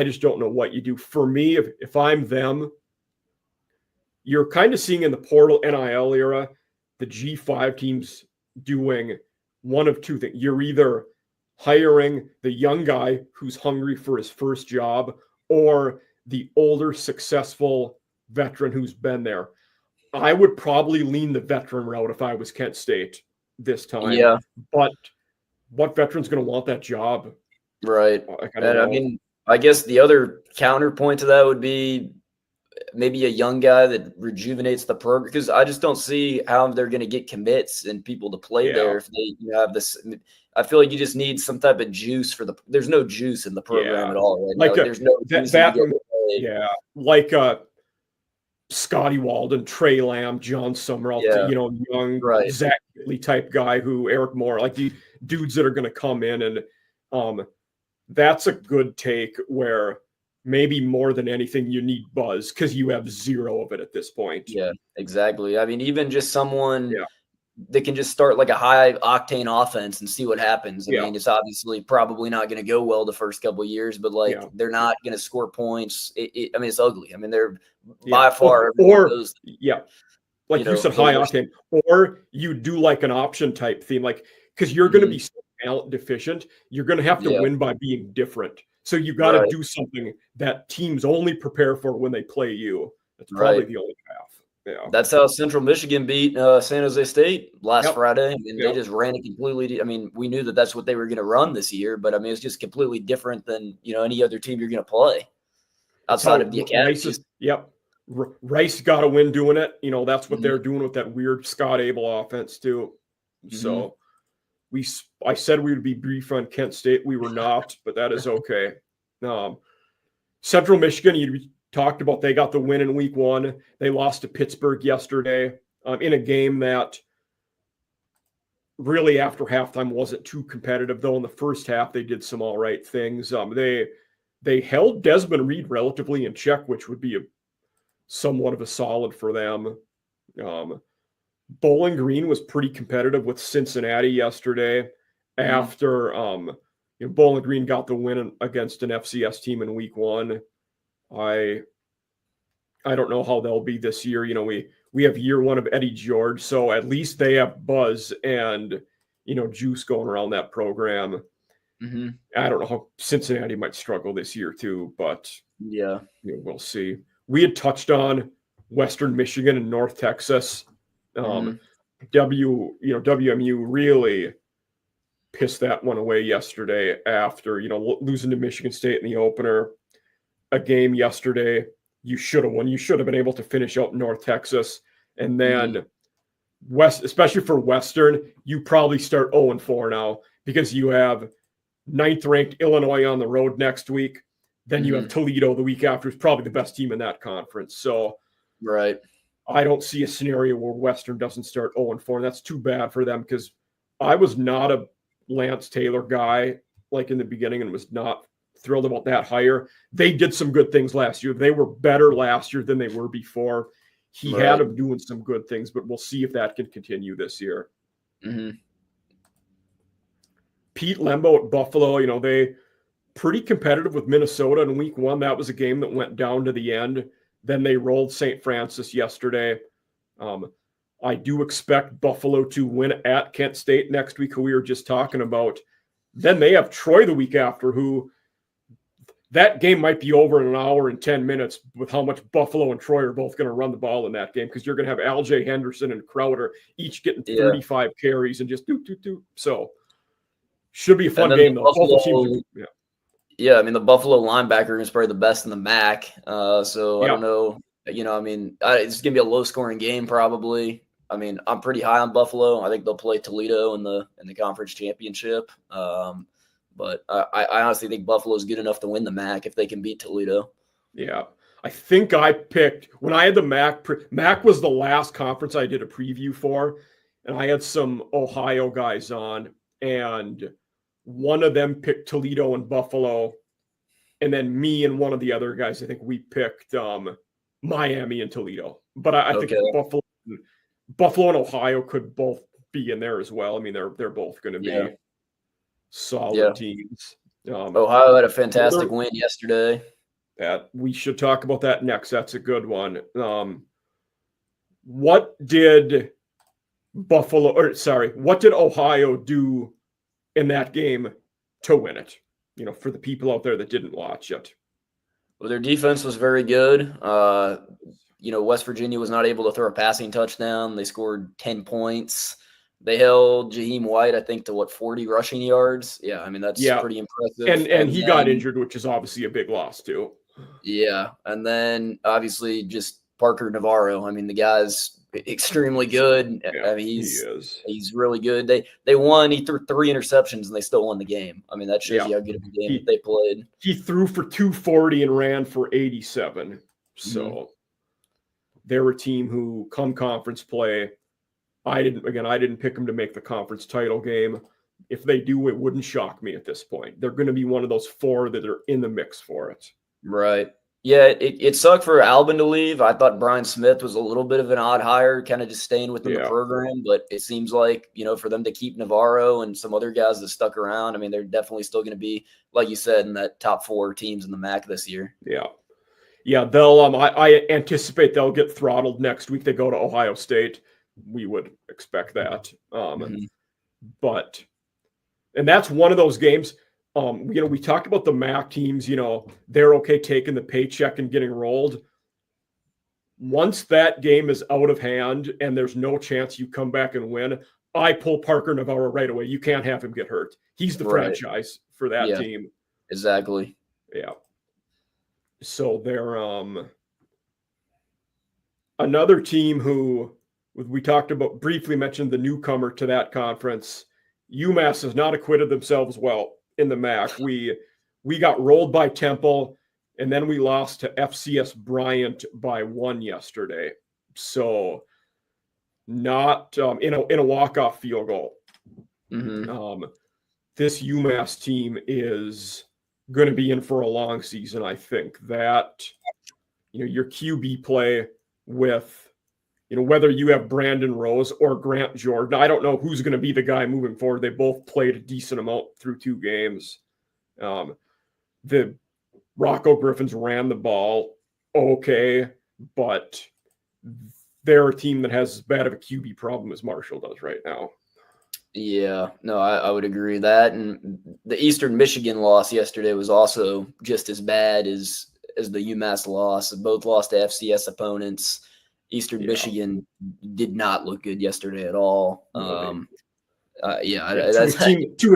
just don't know what you do. For me, if I'm them, you're kind of seeing in the portal NIL era, the G5 teams doing one of two things. You're either hiring the young guy who's hungry for his first job or the older, successful veteran who's been there. I would probably lean the veteran route if I was Kent State this time. Yeah. But what veteran's going to want that job? Right. I mean, I guess the other counterpoint to that would be maybe a young guy that rejuvenates the program, because I just don't see how they're going to get commits and people to play there if they have this. I feel like you just need some type of juice there's no juice in the program at all. Right? There's no juice like Scotty Walden, Trey Lamb, John Summerall, young Zach Lee type guy Eric Moore, like the dudes that are going to come in, and that's a good take where maybe more than anything you need buzz because you have zero of it at this point. Yeah, exactly. I mean, even just someone that can just start like a high octane offense and see what happens. I mean, it's obviously probably not going to go well the first couple of years, but they're not going to score points. I mean, it's ugly. I mean, they're by far like you said, high octane, or you do like an option type theme, like because you're going to be so talent deficient, you're going to have to win by being different. So you got to do something that teams only prepare for when they play you. That's probably the only path. Yeah, that's how Central Michigan beat San Jose State last Friday, and they just ran it completely. I mean, we knew that that's what they were going to run this year, but I mean, it's just completely different than any other team you're going to play outside of the academy. Rice got to win doing it. That's what they're doing with that weird Scott Abel offense too. So I said we would be brief on Kent State. We were not, but that is okay. Central Michigan, you talked about, they got the win in week 1. They lost to Pittsburgh yesterday in a game that really after halftime wasn't too competitive, though in the first half they did some all right things. They held Desmond Reed relatively in check, which would be somewhat of a solid for them. Bowling Green was pretty competitive with Cincinnati yesterday after Bowling Green got the win against an FCS team in week 1. I don't know how they'll be this year. We have year 1 of Eddie George, so at least they have buzz and juice going around that program. Mm-hmm. I don't know how Cincinnati might struggle this year too, but yeah, we'll see. We had touched on Western Michigan and North Texas. WMU really pissed that one away yesterday after losing to Michigan State in the opener. A game yesterday you should have won. You should have been able to finish out North Texas, and then especially for Western, you probably start 0-4 now because you have 9th-ranked Illinois on the road next week. Then you have Toledo the week after, who's probably the best team in that conference. So, right. I don't see a scenario where Western doesn't start 0-4, and that's too bad for them because I was not a Lance Taylor guy like in the beginning and was not thrilled about that hire. They did some good things last year. They were better last year than they were before. He had them doing some good things, but we'll see if that can continue this year. Pete Lembo at Buffalo, they pretty competitive with Minnesota in week 1. That was a game that went down to the end. Then they rolled St. Francis yesterday. I do expect Buffalo to win at Kent State next week, who we were just talking about. Then they have Troy the week after, who that game might be over in an hour and 10 minutes with how much Buffalo and Troy are both going to run the ball in that game because you're going to have L.J. Henderson and Crowder each getting 35 carries and just do. So should be a fun game, though. Buffalo, the Buffalo linebacker is probably the best in the MAC. I don't know. It's going to be a low-scoring game probably. I'm pretty high on Buffalo. I think they'll play Toledo in the conference championship. But I honestly think Buffalo is good enough to win the MAC if they can beat Toledo. Yeah. I think I picked – when I had the MAC – MAC was the last conference I did a preview for, and I had some Ohio guys on, and one of them picked Toledo and Buffalo, and then me and one of the other guys, I think we picked Miami and Toledo. But I think Buffalo and Ohio could both be in there as well. They're both going to be solid teams. Ohio had a fantastic win yesterday. We should talk about that next. That's a good one. What did Ohio do in that game to win it? For the people out there that didn't watch it. Well, their defense was very good. West Virginia was not able to throw a passing touchdown. They scored 10 points. They held Jaheim White, I think, to 40 rushing yards. Yeah, that's pretty impressive. And he got injured, which is obviously a big loss too. Yeah, and then obviously just Parker Navarro. The guy's extremely good. Yeah, he's really good. They won. He threw 3 interceptions and they still won the game. That shows you how good of a game they played. He threw for 240 and ran for 87. So they're a team who come conference play. I didn't pick them to make the conference title game. If they do, it wouldn't shock me at this point. They're going to be one of those 4 that are in the mix for it. Right. Yeah, it sucked for Albin to leave. I thought Brian Smith was a little bit of an odd hire, kind of just staying within the program. But it seems like, for them to keep Navarro and some other guys that stuck around, they're definitely still going to be, like you said, in that top 4 teams in the MAC this year. Yeah. Yeah, they'll. I anticipate they'll get throttled next week. They go to Ohio State. We would expect that. But that's one of those games. We talked about the MAC teams, they're okay taking the paycheck and getting rolled. Once that game is out of hand and there's no chance you come back and win, I pull Parker Navarro right away. You can't have him get hurt. He's the franchise for that team. Exactly. Yeah. So they're another team who we talked about, briefly mentioned the newcomer to that conference. UMass has not acquitted themselves well in the MAC. We got rolled by Temple, and then we lost to FCS Bryant by 1 yesterday. So not in a walk-off field goal. This UMass team is going to be in for a long season. I think that, your QB play with, whether you have Brandon Rose or Grant Jordan, I don't know who's going to be the guy moving forward. They both played a decent amount through 2 games. The Rocco Griffins ran the ball okay, but they're a team that has as bad of a QB problem as Marshall does right now. Yeah, no, I would agree with that. And the Eastern Michigan loss yesterday was also just as bad as the UMass loss. Both lost to FCS opponents. Eastern Michigan did not look good yesterday at all. To a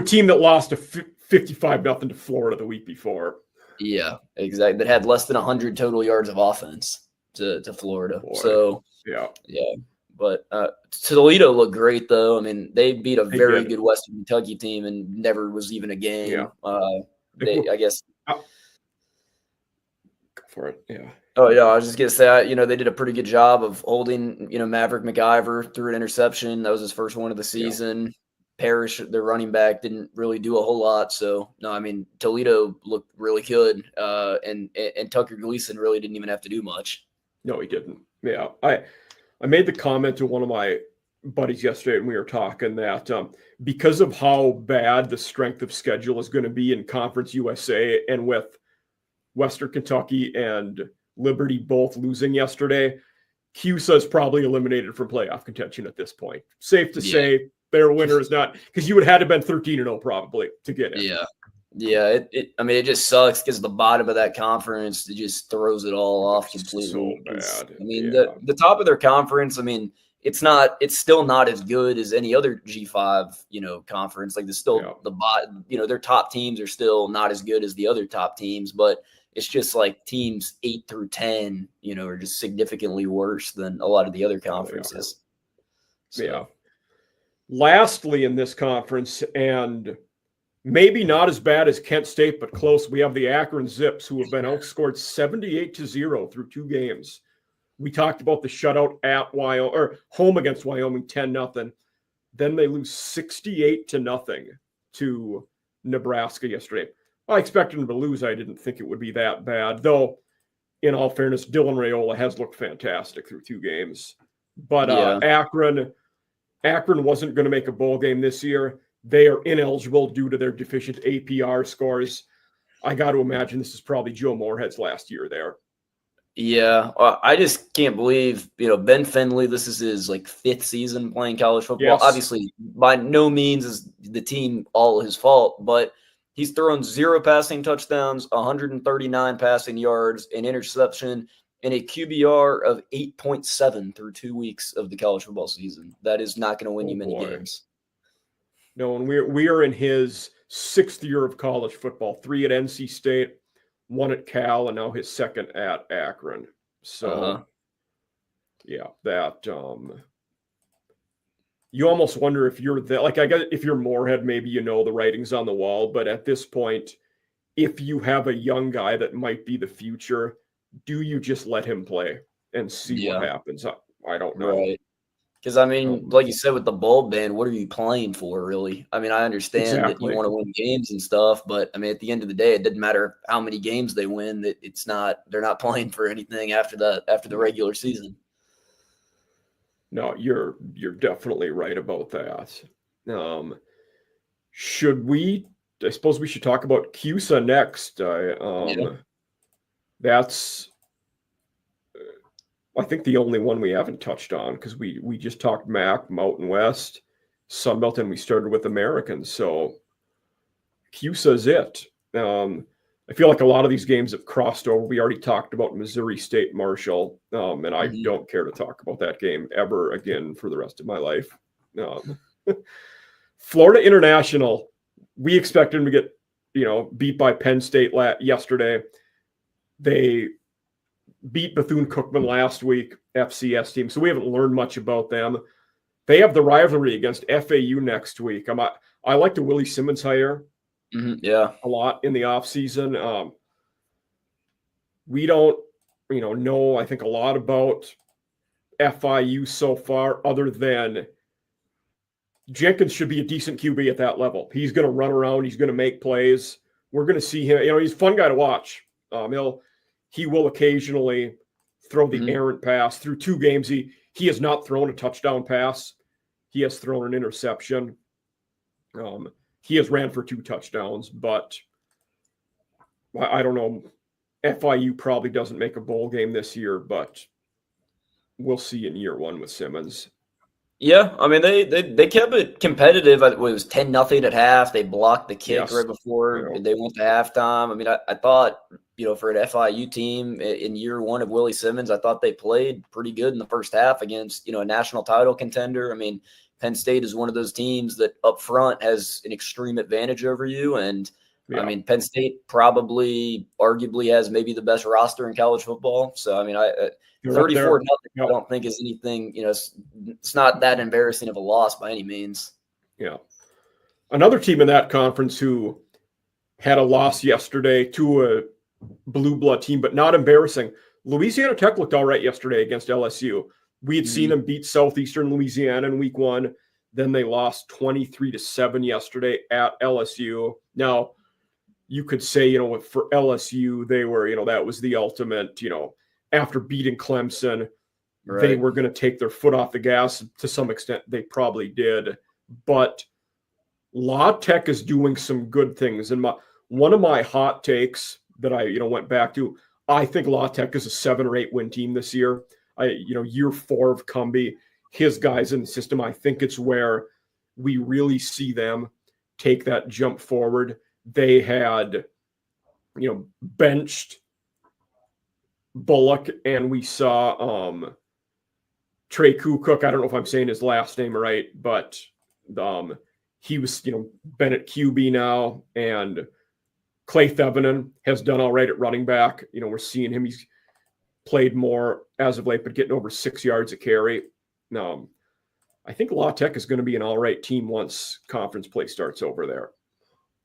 team that lost a 55-0 to Florida the week before. Yeah, exactly. That had less than 100 total yards of offense to Florida. Boy. So yeah. But Toledo looked great, though. I mean, they beat a very good Western Kentucky team and never was even a game. Yeah. I guess. Go for it. Yeah. Oh, yeah. I was just going to say, they did a pretty good job of holding, Maverick McIver through an interception. That was his first one of the season. Yeah. Parrish, their running back, didn't really do a whole lot. So, no, I mean, Toledo looked really good. And Tucker Gleason really didn't even have to do much. No, he didn't. Yeah. I made the comment to one of my buddies yesterday when we were talking that because of how bad the strength of schedule is going to be in Conference USA, and with Western Kentucky and Liberty both losing yesterday, CUSA is probably eliminated from playoff contention at this point. Safe to say their winner is not, because you would have had to have been 13-0 probably to get it. Yeah. Yeah, it just sucks because the bottom of that conference, it just throws it all off completely. So bad. I mean, the top of their conference, I mean, it's still not as good as any other G5, conference. Like their top teams are still not as good as the other top teams, but it's just like teams 8 through 10, are just significantly worse than a lot of the other conferences. Yeah. Lastly, in this conference, and maybe not as bad as Kent State, but close, we have the Akron Zips, who have been outscored 78-0 through 2 games. We talked about the shutout at Wyoming, or home against Wyoming, 10-0. Then they lose 68-0 to Nebraska yesterday. I expected them to lose. I didn't think it would be that bad, though. In all fairness, Dylan Raiola has looked fantastic through 2 games. But Akron wasn't going to make a bowl game this year. They are ineligible due to their deficient APR scores. I got to imagine this is probably Joe Moorhead's last year there. Yeah, I just can't believe, Ben Finley, this is his 5th season playing college football. Yes. Obviously, by no means is the team all his fault, but he's thrown 0 passing touchdowns, 139 passing yards, an interception, and a QBR of 8.7 through 2 weeks of the college football season. That is not going to win you many games. No, and we are in his 6th year of college football, 3 at NC State, 1 at Cal, and now his 2nd at Akron. So, that you almost wonder if you're I guess if you're Moorhead, maybe the writing's on the wall. But at this point, if you have a young guy that might be the future, do you just let him play and see what happens? I don't know. Right. Because, I mean, like you said with the bowl ban, what are you playing for, really? I mean, I understand that you want to win games and stuff, but, I mean, at the end of the day, it doesn't matter how many games they win. That they're not playing for anything after the regular season. No, you're definitely right about that. I suppose we should talk about CUSA next. That's, I think, the only one we haven't touched on, because we just talked MAC, Mountain West, Sunbelt, and we started with Americans. So CUSA is it. I feel like a lot of these games have crossed over. We already talked about Missouri State Marshall, and I don't care to talk about that game ever again for the rest of my life. Florida International, we expected them to get, beat by Penn State yesterday. They beat Bethune-Cookman last week, FCS team, so we haven't learned much about them. They have the rivalry against FAU next week. I like the Willie Simmons hire a lot in the offseason. we don't, know, I think, a lot about FIU so far, other than Jenkins should be a decent QB at that level. He's going to run around. He's going to make plays. We're going to see him. He's a fun guy to watch. He will occasionally throw the errant pass. Through 2 games, he has not thrown a touchdown pass. He has thrown an interception. He has ran for 2 touchdowns, but I don't know. FIU probably doesn't make a bowl game this year, but we'll see in year 1 with Simmons. Yeah, I mean they kept it competitive. It was 10-0 at half. They blocked the kick right before they went to halftime. I mean, I thought, for an FIU team in year 1 of Willie Simmons, I thought they played pretty good in the first half against, a national title contender. I mean, Penn State is one of those teams that up front has an extreme advantage over you. And I mean, Penn State probably arguably has maybe the best roster in college football. So, I mean, 34-0, I don't think is anything, it's not that embarrassing of a loss by any means. Yeah. Another team in that conference who had a loss yesterday to a blue blood team, but not embarrassing. Louisiana Tech looked all right yesterday against LSU. We had seen them beat Southeastern Louisiana in week 1. Then they lost 23-7 yesterday at LSU. Now, you could say, for LSU, they were, that was the ultimate, after beating Clemson, they were going to take their foot off the gas. To some extent, they probably did. But La Tech is doing some good things. And one of my hot takes that I, went back to, I think La Tech is a 7 or 8 win team this year. Year 4 of Cumbie, his guys in the system, I think it's where we really see them take that jump forward. They had, benched Bullock, and we saw Trey Kukuk. I don't know if I'm saying his last name right, but he was, been at QB now, and Clay Thevenin has done all right at running back. We're seeing him. He's played more as of late, but getting over 6 yards a carry. I think La Tech is going to be an all right team once conference play starts over there.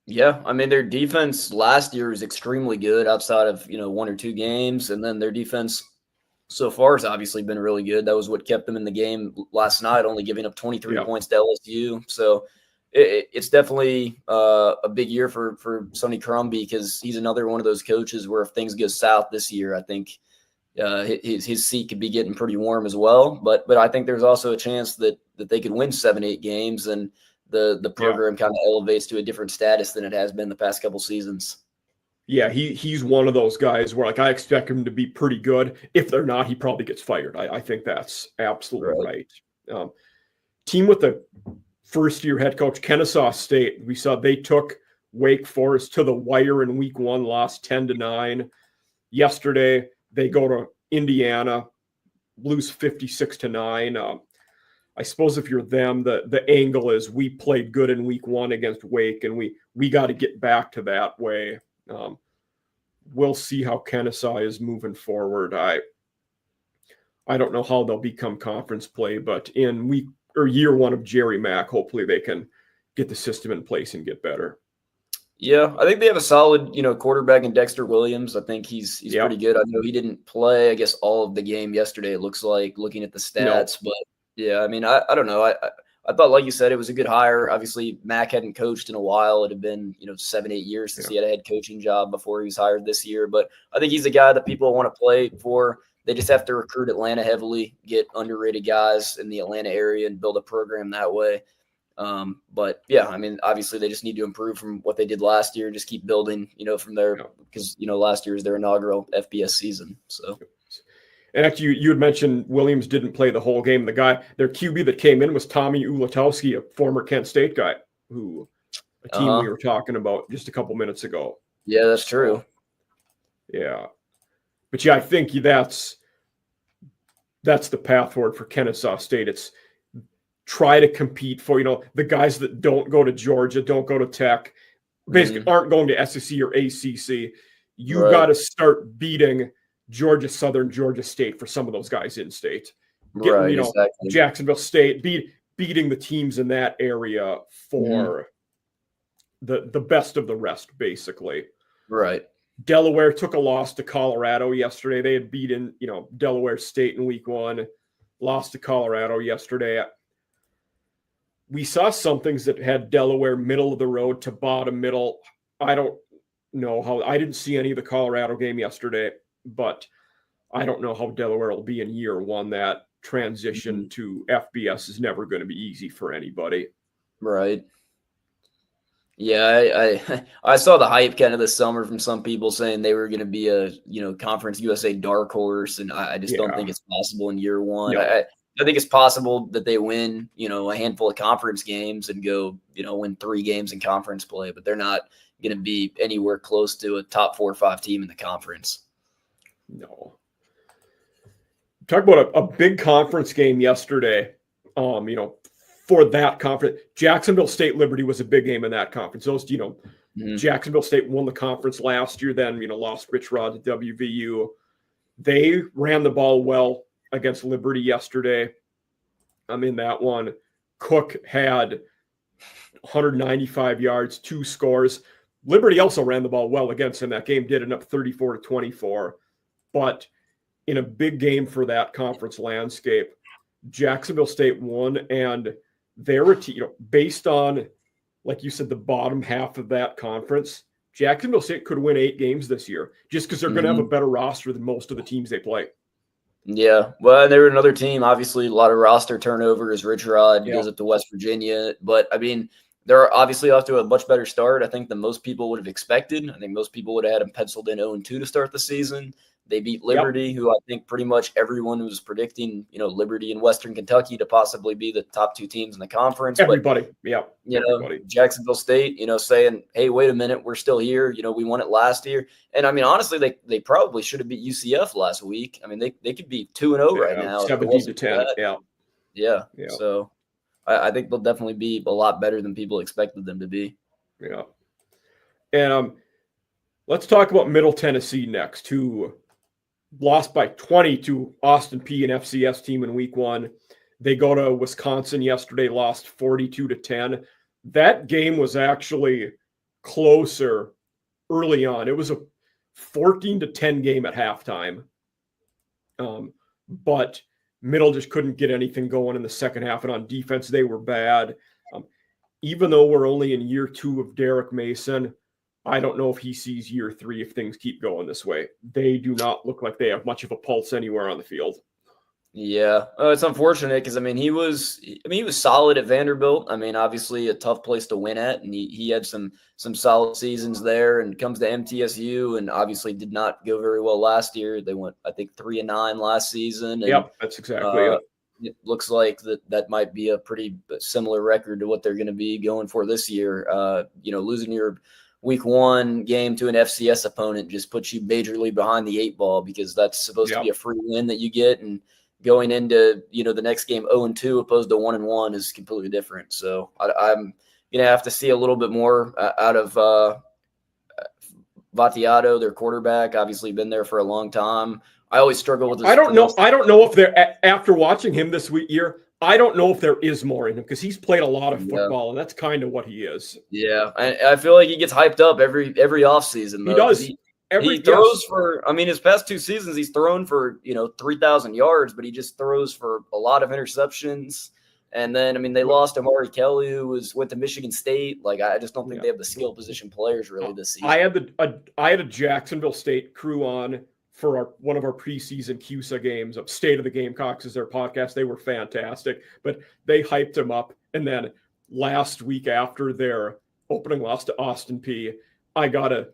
Yeah, I mean, their defense last year was extremely good outside of, 1 or 2 games. And then their defense so far has obviously been really good. That was what kept them in the game last night, only giving up 23 points to LSU. So it's definitely a big year for Sonny Crombie, because he's another one of those coaches where if things go south this year, I think his seat could be getting pretty warm as well. But I think there's also a chance that they could win 7-8 games and the program kind of elevates to a different status than it has been the past couple seasons. Yeah, he's one of those guys where I expect him to be pretty good. If they're not, he probably gets fired. I think that's absolutely right. Team with the first-year head coach, Kennesaw State, we saw they took Wake Forest to the wire in week 1, lost 10-9. Yesterday, they go to Indiana, lose 56-9. I suppose if you're them, the angle is we played good in week 1 against Wake, and we got to get back to that way. We'll see how Kennesaw is moving forward. I don't know how they'll become conference play, but in year 1 of Jerry Mack, hopefully they can get the system in place and get better. Yeah, I think they have a solid, quarterback in Dexter Williams. I think he's pretty good. I know he didn't play, I guess, all of the game yesterday, it looks like, looking at the stats. No. But, yeah, I mean, I don't know. I thought, like you said, it was a good hire. Obviously, Mack hadn't coached in a while. It had been, 7-8 years since he had a head coaching job before he was hired this year. But I think he's a guy that people want to play for. They just have to recruit Atlanta heavily, get underrated guys in the Atlanta area and build a program that way. But yeah, I mean, obviously they just need to improve from what they did last year. Just keep building, from there, because, last year is their inaugural FBS season. So. And actually, you had mentioned Williams didn't play the whole game. Their QB that came in was Tommy Ulatowski, a former Kent State guy, a team we were talking about just a couple minutes ago. Yeah, that's true. Yeah. But yeah, I think that's the path forward for Kennesaw State. It's try to compete for, the guys that don't go to Georgia, don't go to Tech, basically aren't going to SEC or ACC. You got to start beating Georgia Southern, Georgia State for some of those guys in state. Getting, exactly. Jacksonville State, beating the teams in that area for the best of the rest, basically. Right. Delaware took a loss to Colorado yesterday. They had beaten, Delaware State in week 1, lost to Colorado yesterday. We saw some things that had Delaware middle of the road to bottom middle. I don't know how. I didn't see any of the Colorado game yesterday, but I don't know how Delaware will be in year 1. That transition to FBS is never going to be easy for anybody. Right. Yeah, I saw the hype kind of this summer from some people saying they were going to be a Conference USA dark horse, and I just don't think it's possible in year 1. No. I think it's possible that they win a handful of conference games and go win 3 games in conference play, but they're not going to be anywhere close to a top 4 or 5 team in the conference. No. Talk about a big conference game yesterday. For that conference, Jacksonville State Liberty was a big game in that conference. Those, Jacksonville State won the conference last year, then, lost Rich Rod to WVU. They ran the ball well against Liberty yesterday. In that one, Cook had 195 yards, 2 scores. Liberty also ran the ball well against him. That game did end up 34-24. But in a big game for that conference landscape, Jacksonville State won, and they're a team, based on, like you said, the bottom half of that conference. Jacksonville State could win 8 games this year just because they're going to have a better roster than most of the teams they play. Yeah, well, they were another team. Obviously, a lot of roster turnover as Rich Rod goes up to West Virginia. But, they're obviously off to a much better start, I think, than most people would have expected. I think most people would have had them penciled in 0-2 to start the season. They beat Liberty, who I think pretty much everyone was predicting, Liberty and Western Kentucky to possibly be the top 2 teams in the conference. Everybody, everybody. Jacksonville State, saying, hey, wait a minute, we're still here. We won it last year. And, honestly, they probably should have beat UCF last week. They could be 2-0 right now. 17-10, Yeah. So I think they'll definitely be a lot better than people expected them to be. Yeah. And let's talk about Middle Tennessee next, who lost by 20 to Austin Peay, an FCS team in week 1. They go to Wisconsin yesterday, lost 42-10. That game was actually closer early on. It was a 14-10 game at halftime. But Middle just couldn't get anything going in the second half, and on defense, they were bad. Even though we're only in year 2 of Derek Mason, I don't know if he sees year 3 if things keep going this way. They do not look like they have much of a pulse anywhere on the field. Yeah, it's unfortunate because he was solid at Vanderbilt. Obviously a tough place to win at, and he had some solid seasons there. And comes to MTSU, and obviously did not go very well last year. They went, I think, 3-9 last season. And, that's exactly it. It looks like that might be a pretty similar record to what they're going to be going for this year. Losing your week 1 game to an FCS opponent just puts you majorly behind the 8 ball, because that's supposed to be a free win that you get, and going into the next game 0-2 opposed to 1-1 is completely different. So I'm gonna have to see a little bit more out of Vattiato, their quarterback. Obviously been there for a long time. I always struggle with this. I don't know if they're, after watching him this year, I don't know if there is more in him, because he's played a lot of football, and that's kind of what he is. Yeah, I feel like he gets hyped up every offseason. He does. He throws for, his past 2 seasons, he's thrown for, 3,000 yards, but he just throws for a lot of interceptions. And then, they lost Amari Kelly, who went to Michigan State. I just don't think they have the skill position players really this season. I had a Jacksonville State crew on for one of our preseason CUSA games. State of the Gamecocks is their podcast. They were fantastic, but they hyped him up. And then last week, after their opening loss to Austin Peay, I got a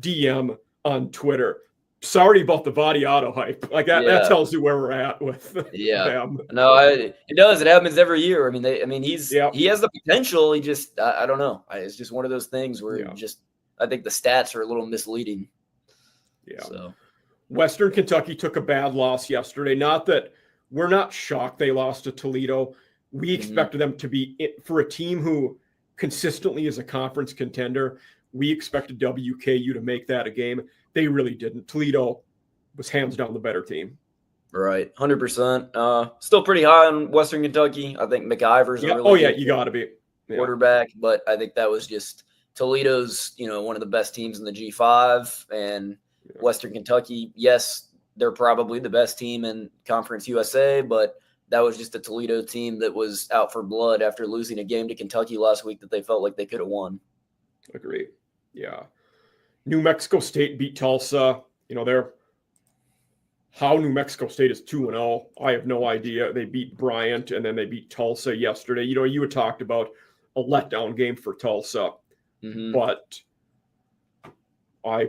DM on Twitter. Sorry about the Vattiato hype. That tells you where we're at with them. No, it does. It happens every year. He has the potential. He just, I don't know. It's just one of those things where I think the stats are a little misleading. Yeah. So Western Kentucky took a bad loss yesterday. Not that we're not shocked they lost to Toledo. We expected them to be, for a team who consistently is a conference contender, we expected WKU to make that a game. They really didn't. Toledo was hands down the better team. Right, 100%. Still pretty high on Western Kentucky. I think McIver's a really you got to be quarterback, but I think that was just Toledo's, one of the best teams in the G5, and Western Kentucky, yes, they're probably the best team in Conference USA, but that was just a Toledo team that was out for blood after losing a game to Kentucky last week that they felt like they could have won. Agreed. Yeah. New Mexico State beat Tulsa. How New Mexico State is 2-0, I have no idea. They beat Bryant, and then they beat Tulsa yesterday. You had talked about a letdown game for Tulsa. Mm-hmm. But I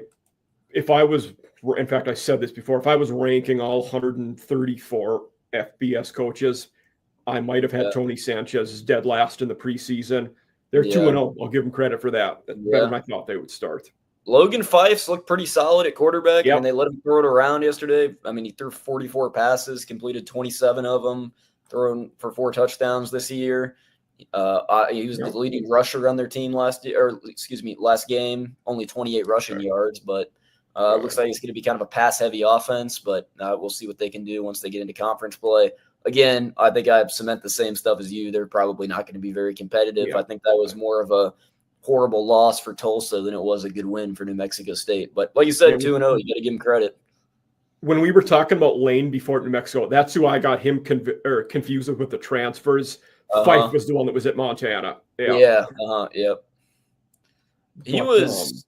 said this before, if I was ranking all 134 FBS coaches, I might have had Tony Sanchez dead last in the preseason. They're 2-0. I'll give them credit for that. Better than I thought they would start. Logan Fifes looked pretty solid at quarterback. Yep. I mean, they let him throw it around yesterday. I mean, he threw 44 passes, completed 27 of them, thrown for 4 touchdowns this year. He was the leading rusher on their team last game, only 28 rushing yards, but looks like it's going to be kind of a pass-heavy offense, but we'll see what they can do once they get into conference play. Again, I think I cement the same stuff as you. They're probably not going to be very competitive. Yeah. I think that was more of a horrible loss for Tulsa than it was a good win for New Mexico State. But like you said, 2-0, you got to give him credit. When we were talking about Lane before New Mexico, that's who I got him confused with the transfers. Fife was the one that was at Montana. Yep. He was.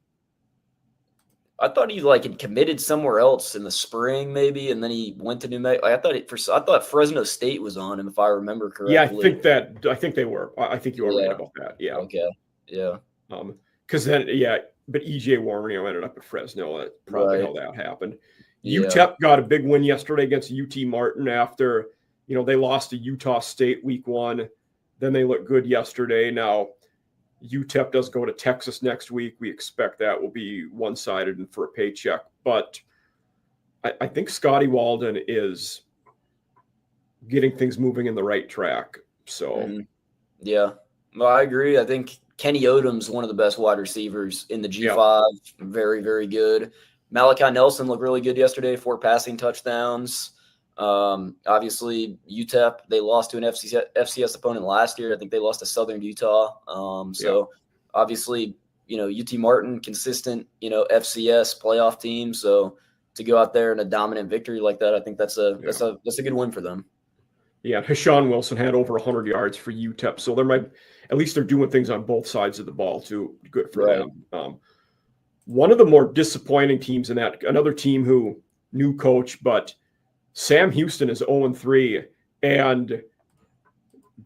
I thought he had committed somewhere else in the spring, maybe, and then he went to New Mexico. I thought Fresno State was on him, if I remember correctly. Yeah, I think they were. I think you were right about that. Yeah. Okay. Yeah. Because then, but EJ Warren ended up at Fresno. That's probably how that happened. Yeah. UTEP got a big win yesterday against UT Martin after, they lost to Utah State week 1. Then they looked good yesterday. Now, UTEP does go to Texas next week. We expect that will be one-sided and for a paycheck. But I think Scotty Walden is getting things moving in the right track. So, yeah, well, I agree. I think Kenny Odom's one of the best wide receivers in the G5. Yeah. Very, very good. Malachi Nelson looked really good yesterday, 4 passing touchdowns. Obviously, UTEP, they lost to an FCS opponent last year. I think they lost to Southern Utah. Obviously, UT Martin, consistent, FCS playoff team. So to go out there in a dominant victory like that, I think that's a good win for them. Yeah, Hashawn Wilson had over 100 yards for UTEP. So at least they're doing things on both sides of the ball too. Good for them. One of the more disappointing teams in that, another team who new coach, but Sam Houston is 0-3, and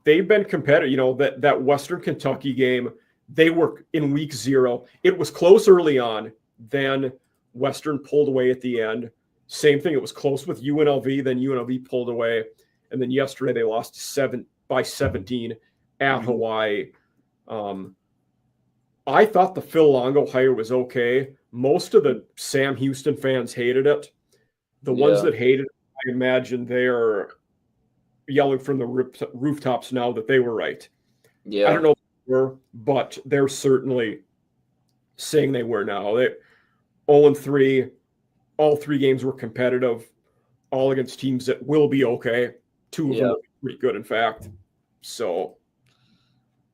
they've been competitive. That Western Kentucky game, they were in week 0. It was close early on. Then Western pulled away at the end. Same thing. It was close with UNLV. Then UNLV pulled away. And then yesterday they lost 17 at Hawaii. I thought the Phil Longo hire was okay. Most of the Sam Houston fans hated it. The ones that hated it, I imagine they're yelling from the rooftops now that they were right. Yeah. I don't know if they were, but they're certainly saying they were now. They 0-3. All 3 games were competitive, all against teams that will be okay. 2 of them will be pretty good, in fact. So,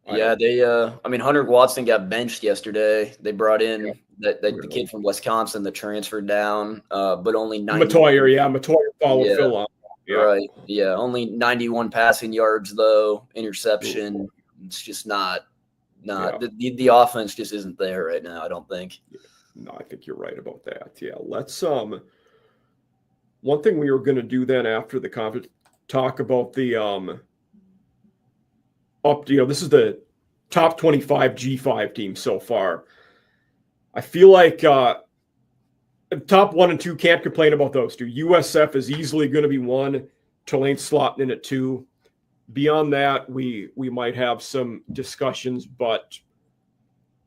Hunter Watson got benched yesterday. They brought in the kid from Wisconsin that transferred down, but only 90. Matoyer followed Phil on. Yeah. Right. Yeah. Only 91 passing yards, though. Interception. It's just not the offense just isn't there right now, I don't think. No, I think you're right about that. Yeah. Let's one thing we were going to do then after the conference, talk about the this is the top 25 G5 teams so far. I feel like top 1 and 2, can't complain about those 2. USF is easily going to be 1. Tulane's slotting in at 2. Beyond that, we might have some discussions, but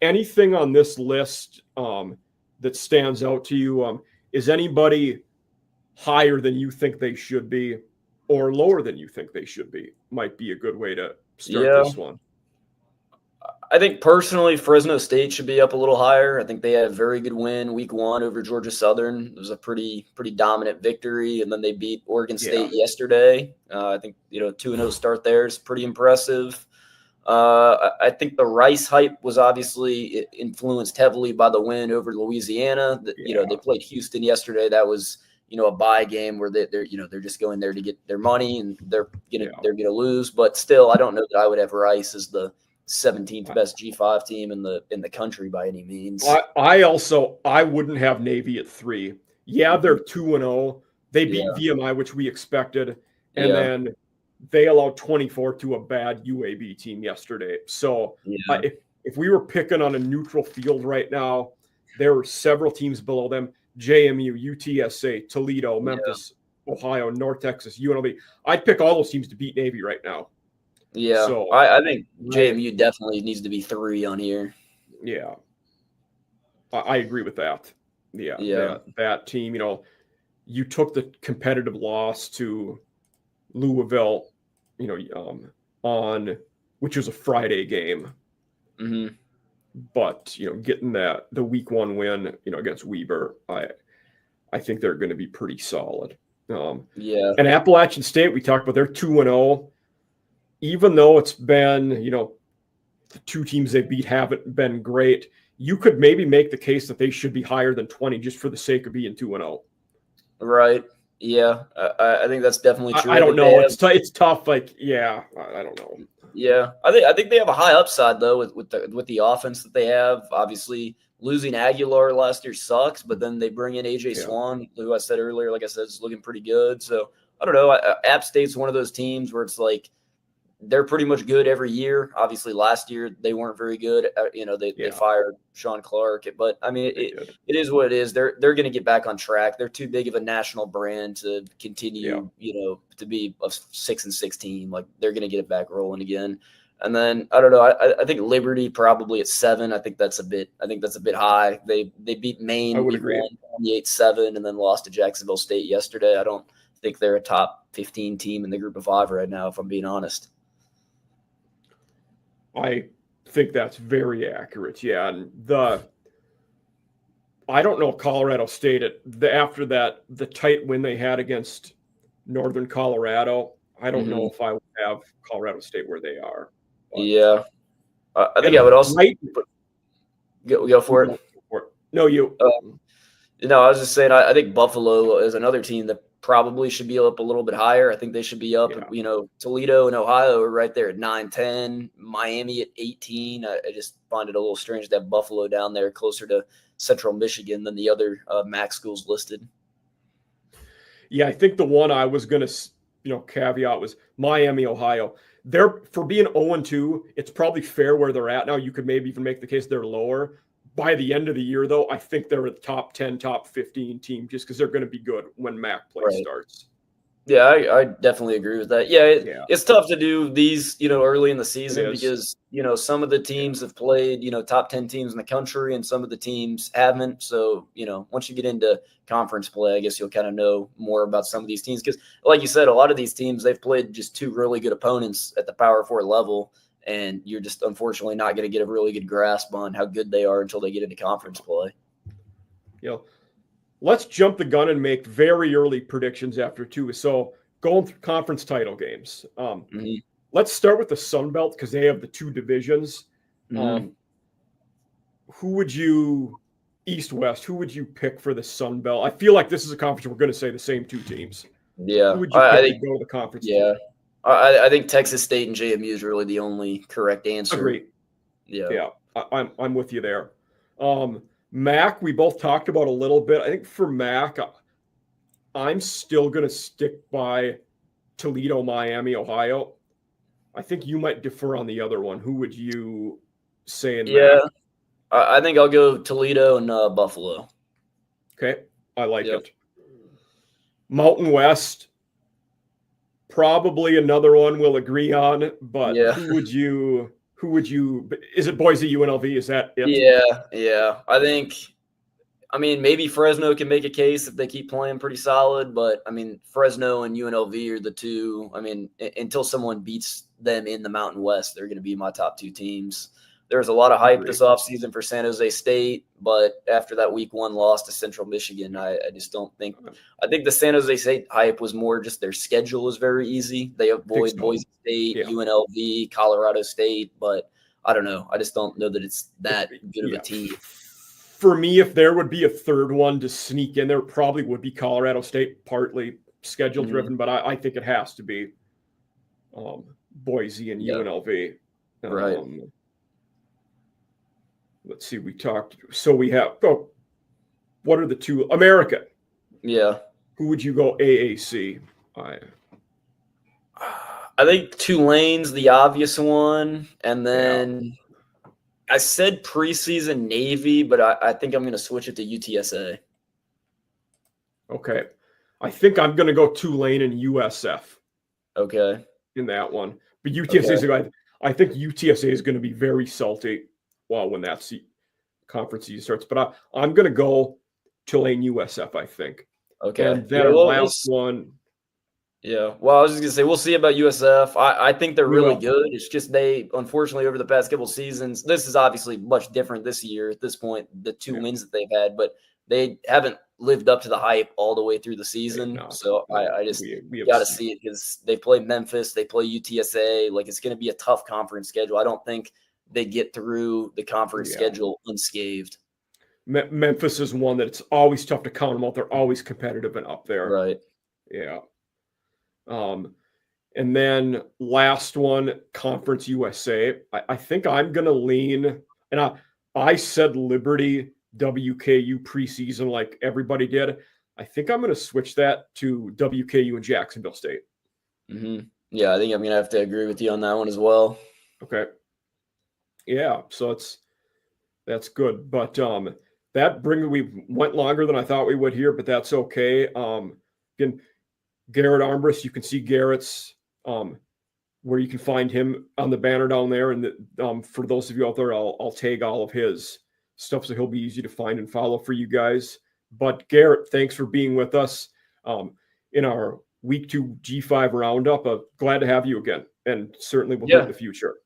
anything on this list that stands out to you, is anybody higher than you think they should be or lower than you think they should be? Might be a good way to start this one. I think personally, Fresno State should be up a little higher. I think they had a very good win week 1 over Georgia Southern. It was a pretty dominant victory, and then they beat Oregon State yesterday. I think 2-0 start there is pretty impressive. I think the Rice hype was obviously influenced heavily by the win over Louisiana. They played Houston yesterday. That was, a bye game where they're just going there to get their money, and they're gonna lose. But still, I don't know that I would have Rice as the 17th best G5 team in the country by any means. I wouldn't have Navy at 3. Yeah, they're 2-0. They beat VMI, which we expected, and then they allowed 24 to a bad UAB team yesterday. So if we were picking on a neutral field right now, there were several teams below them: JMU, UTSA, Toledo, Memphis, Ohio, North Texas, UNLV. I'd pick all those teams to beat Navy right now. Yeah, so I think JMU definitely needs to be 3 on here. Yeah, I agree with that. Yeah. That team, you took the competitive loss to Louisville, which was a Friday game. Mm-hmm. But, getting the week 1 win, against Weber, I think they're going to be pretty solid. And Appalachian State, we talked about, they're 2-0. Even though it's been, the 2 teams they beat haven't been great, you could maybe make the case that they should be higher than 20 just for the sake of being 2-0. Right. Yeah. I think that's definitely true. I don't know. It's tough. I don't know. Yeah. I think they have a high upside though with the offense that they have. Obviously, losing Aguilar last year sucks, but then they bring in AJ Swan, who I said earlier, like I said, is looking pretty good. So I don't know. App State's one of those teams where it's like they're pretty much good every year. Obviously, last year they weren't very good. They fired Sean Clark, but I mean, it is what it is. They're going to get back on track. They're too big of a national brand to continue, to be a 6-6 team. Like they're going to get it back rolling again. And then I don't know. I think Liberty probably at 7. I think that's a bit high. They beat Maine. I would agree. 28-7, and then lost to Jacksonville State yesterday. I don't think they're a top 15 team in the group of 5 right now, if I'm being honest. I think that's very accurate. Yeah. And I don't know Colorado State after that, the tight win they had against Northern Colorado. I don't know if I would have Colorado State where they are. But. Yeah. I think I would also go for it. No, you. I was just saying, I think Buffalo is another team that probably should be up a little bit higher. I think they should be up. Toledo and Ohio are right there at 9-10. Miami at 18. I just find it a little strange to have Buffalo down there closer to Central Michigan than the other MAC schools listed. Yeah, I think the one I was going to, caveat was Miami, Ohio. They're, for being 0-2, it's probably fair where they're at now. You could maybe even make the case they're lower. By the end of the year, though, I think they're a top 10, top 15 team just because they're going to be good when MAC play starts. Yeah, I definitely agree with that. Yeah, it's tough to do these, early in the season because, some of the teams have played, top 10 teams in the country and some of the teams haven't. So, once you get into conference play, I guess you'll kind of know more about some of these teams because, like you said, a lot of these teams, they've played just 2 really good opponents at the Power 4 level. And you're just unfortunately not going to get a really good grasp on how good they are until they get into conference play. Let's jump the gun and make very early predictions after 2. So going through conference title games. Let's start with the Sun Belt because they have the 2 divisions. Who would you, East-West, who would you pick for the Sun Belt? I feel like this is a conference we're going to say the same 2 teams. Yeah. Who would you pick to go to the conference? Yeah. I think Texas State and JMU is really the only correct answer. Agree. Yeah. I'm with you there. MAC, we both talked about a little bit. I think for MAC, I'm still going to stick by Toledo, Miami, Ohio. I think you might differ on the other one. Who would you say in MAC? I think I'll go Toledo and Buffalo. Okay, I like it. Mountain West. Probably another one we'll agree on, but who would you is it Boise, UNLV? Is that it? Yeah. I mean, maybe Fresno can make a case if they keep playing pretty solid, but I mean, Fresno and UNLV are the 2. I mean, until someone beats them in the Mountain West, they're going to be my top 2 teams. there was a lot of hype Agreed. this offseason for San Jose State, but after that week 1 loss to Central Michigan, I just don't think – I think the San Jose State hype was more just their schedule was very easy. They avoid Boise State, UNLV, Colorado State, but I don't know. I just don't know that it's that good of a team. For me, if there would be a third one to sneak in, there probably would be Colorado State, partly schedule driven, but I think it has to be Boise and UNLV. Right. Let's see. We talked. So we have. Oh, what are the two? American. Yeah. Who would you go AAC? I think Tulane's the obvious one, and then I said preseason Navy, but I think I'm going to switch it to UTSA. Okay, I think I'm going to go Tulane and USF. Okay. In that one, but UTSA I think UTSA is going to be very salty. Well, when that conference season starts, but I'm going to go Tulane USF, I think. Okay. And then our last one. Yeah. Well, I was just going to say, we'll see about USF. I think they're really good. It's just they, unfortunately, over the past couple of seasons, this is obviously much different this year at this point, the 2 wins that they've had, but they haven't lived up to the hype all the way through the season. So I just got to see it because they play Memphis, they play UTSA. Like, it's going to be a tough conference schedule. I don't think they get through the conference schedule unscathed. Memphis is one that it's always tough to count them out. They're always competitive and up there. Right. Yeah. And then last one, Conference USA. I think I'm going to lean, and I said Liberty, WKU preseason like everybody did. I think I'm going to switch that to WKU and Jacksonville State. Mm-hmm. Yeah, I think I'm going to have to agree with you on that one as well. Okay. Yeah, so that's good. But we went longer than I thought we would here, but that's okay. Again, Garrett Armbrust, you can see Garrett's where you can find him on the banner down there. And for those of you out there, I'll tag all of his stuff so he'll be easy to find and follow for you guys. But Garrett, thanks for being with us in our Week 2 G5 roundup. Glad to have you again, and certainly we'll do it in the future.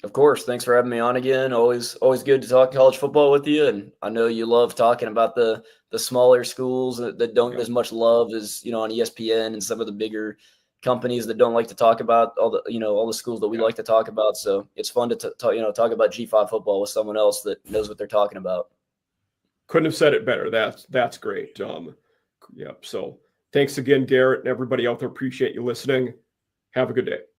Of course. Thanks for having me on again. Always good to talk college football with you. And I know you love talking about the smaller schools that don't get as much love as, on ESPN and some of the bigger companies that don't like to talk about all the schools that we like to talk about. So it's fun to talk about G5 football with someone else that knows what they're talking about. Couldn't have said it better. That's great. So thanks again, Garrett, and everybody out there. Appreciate you listening. Have a good day.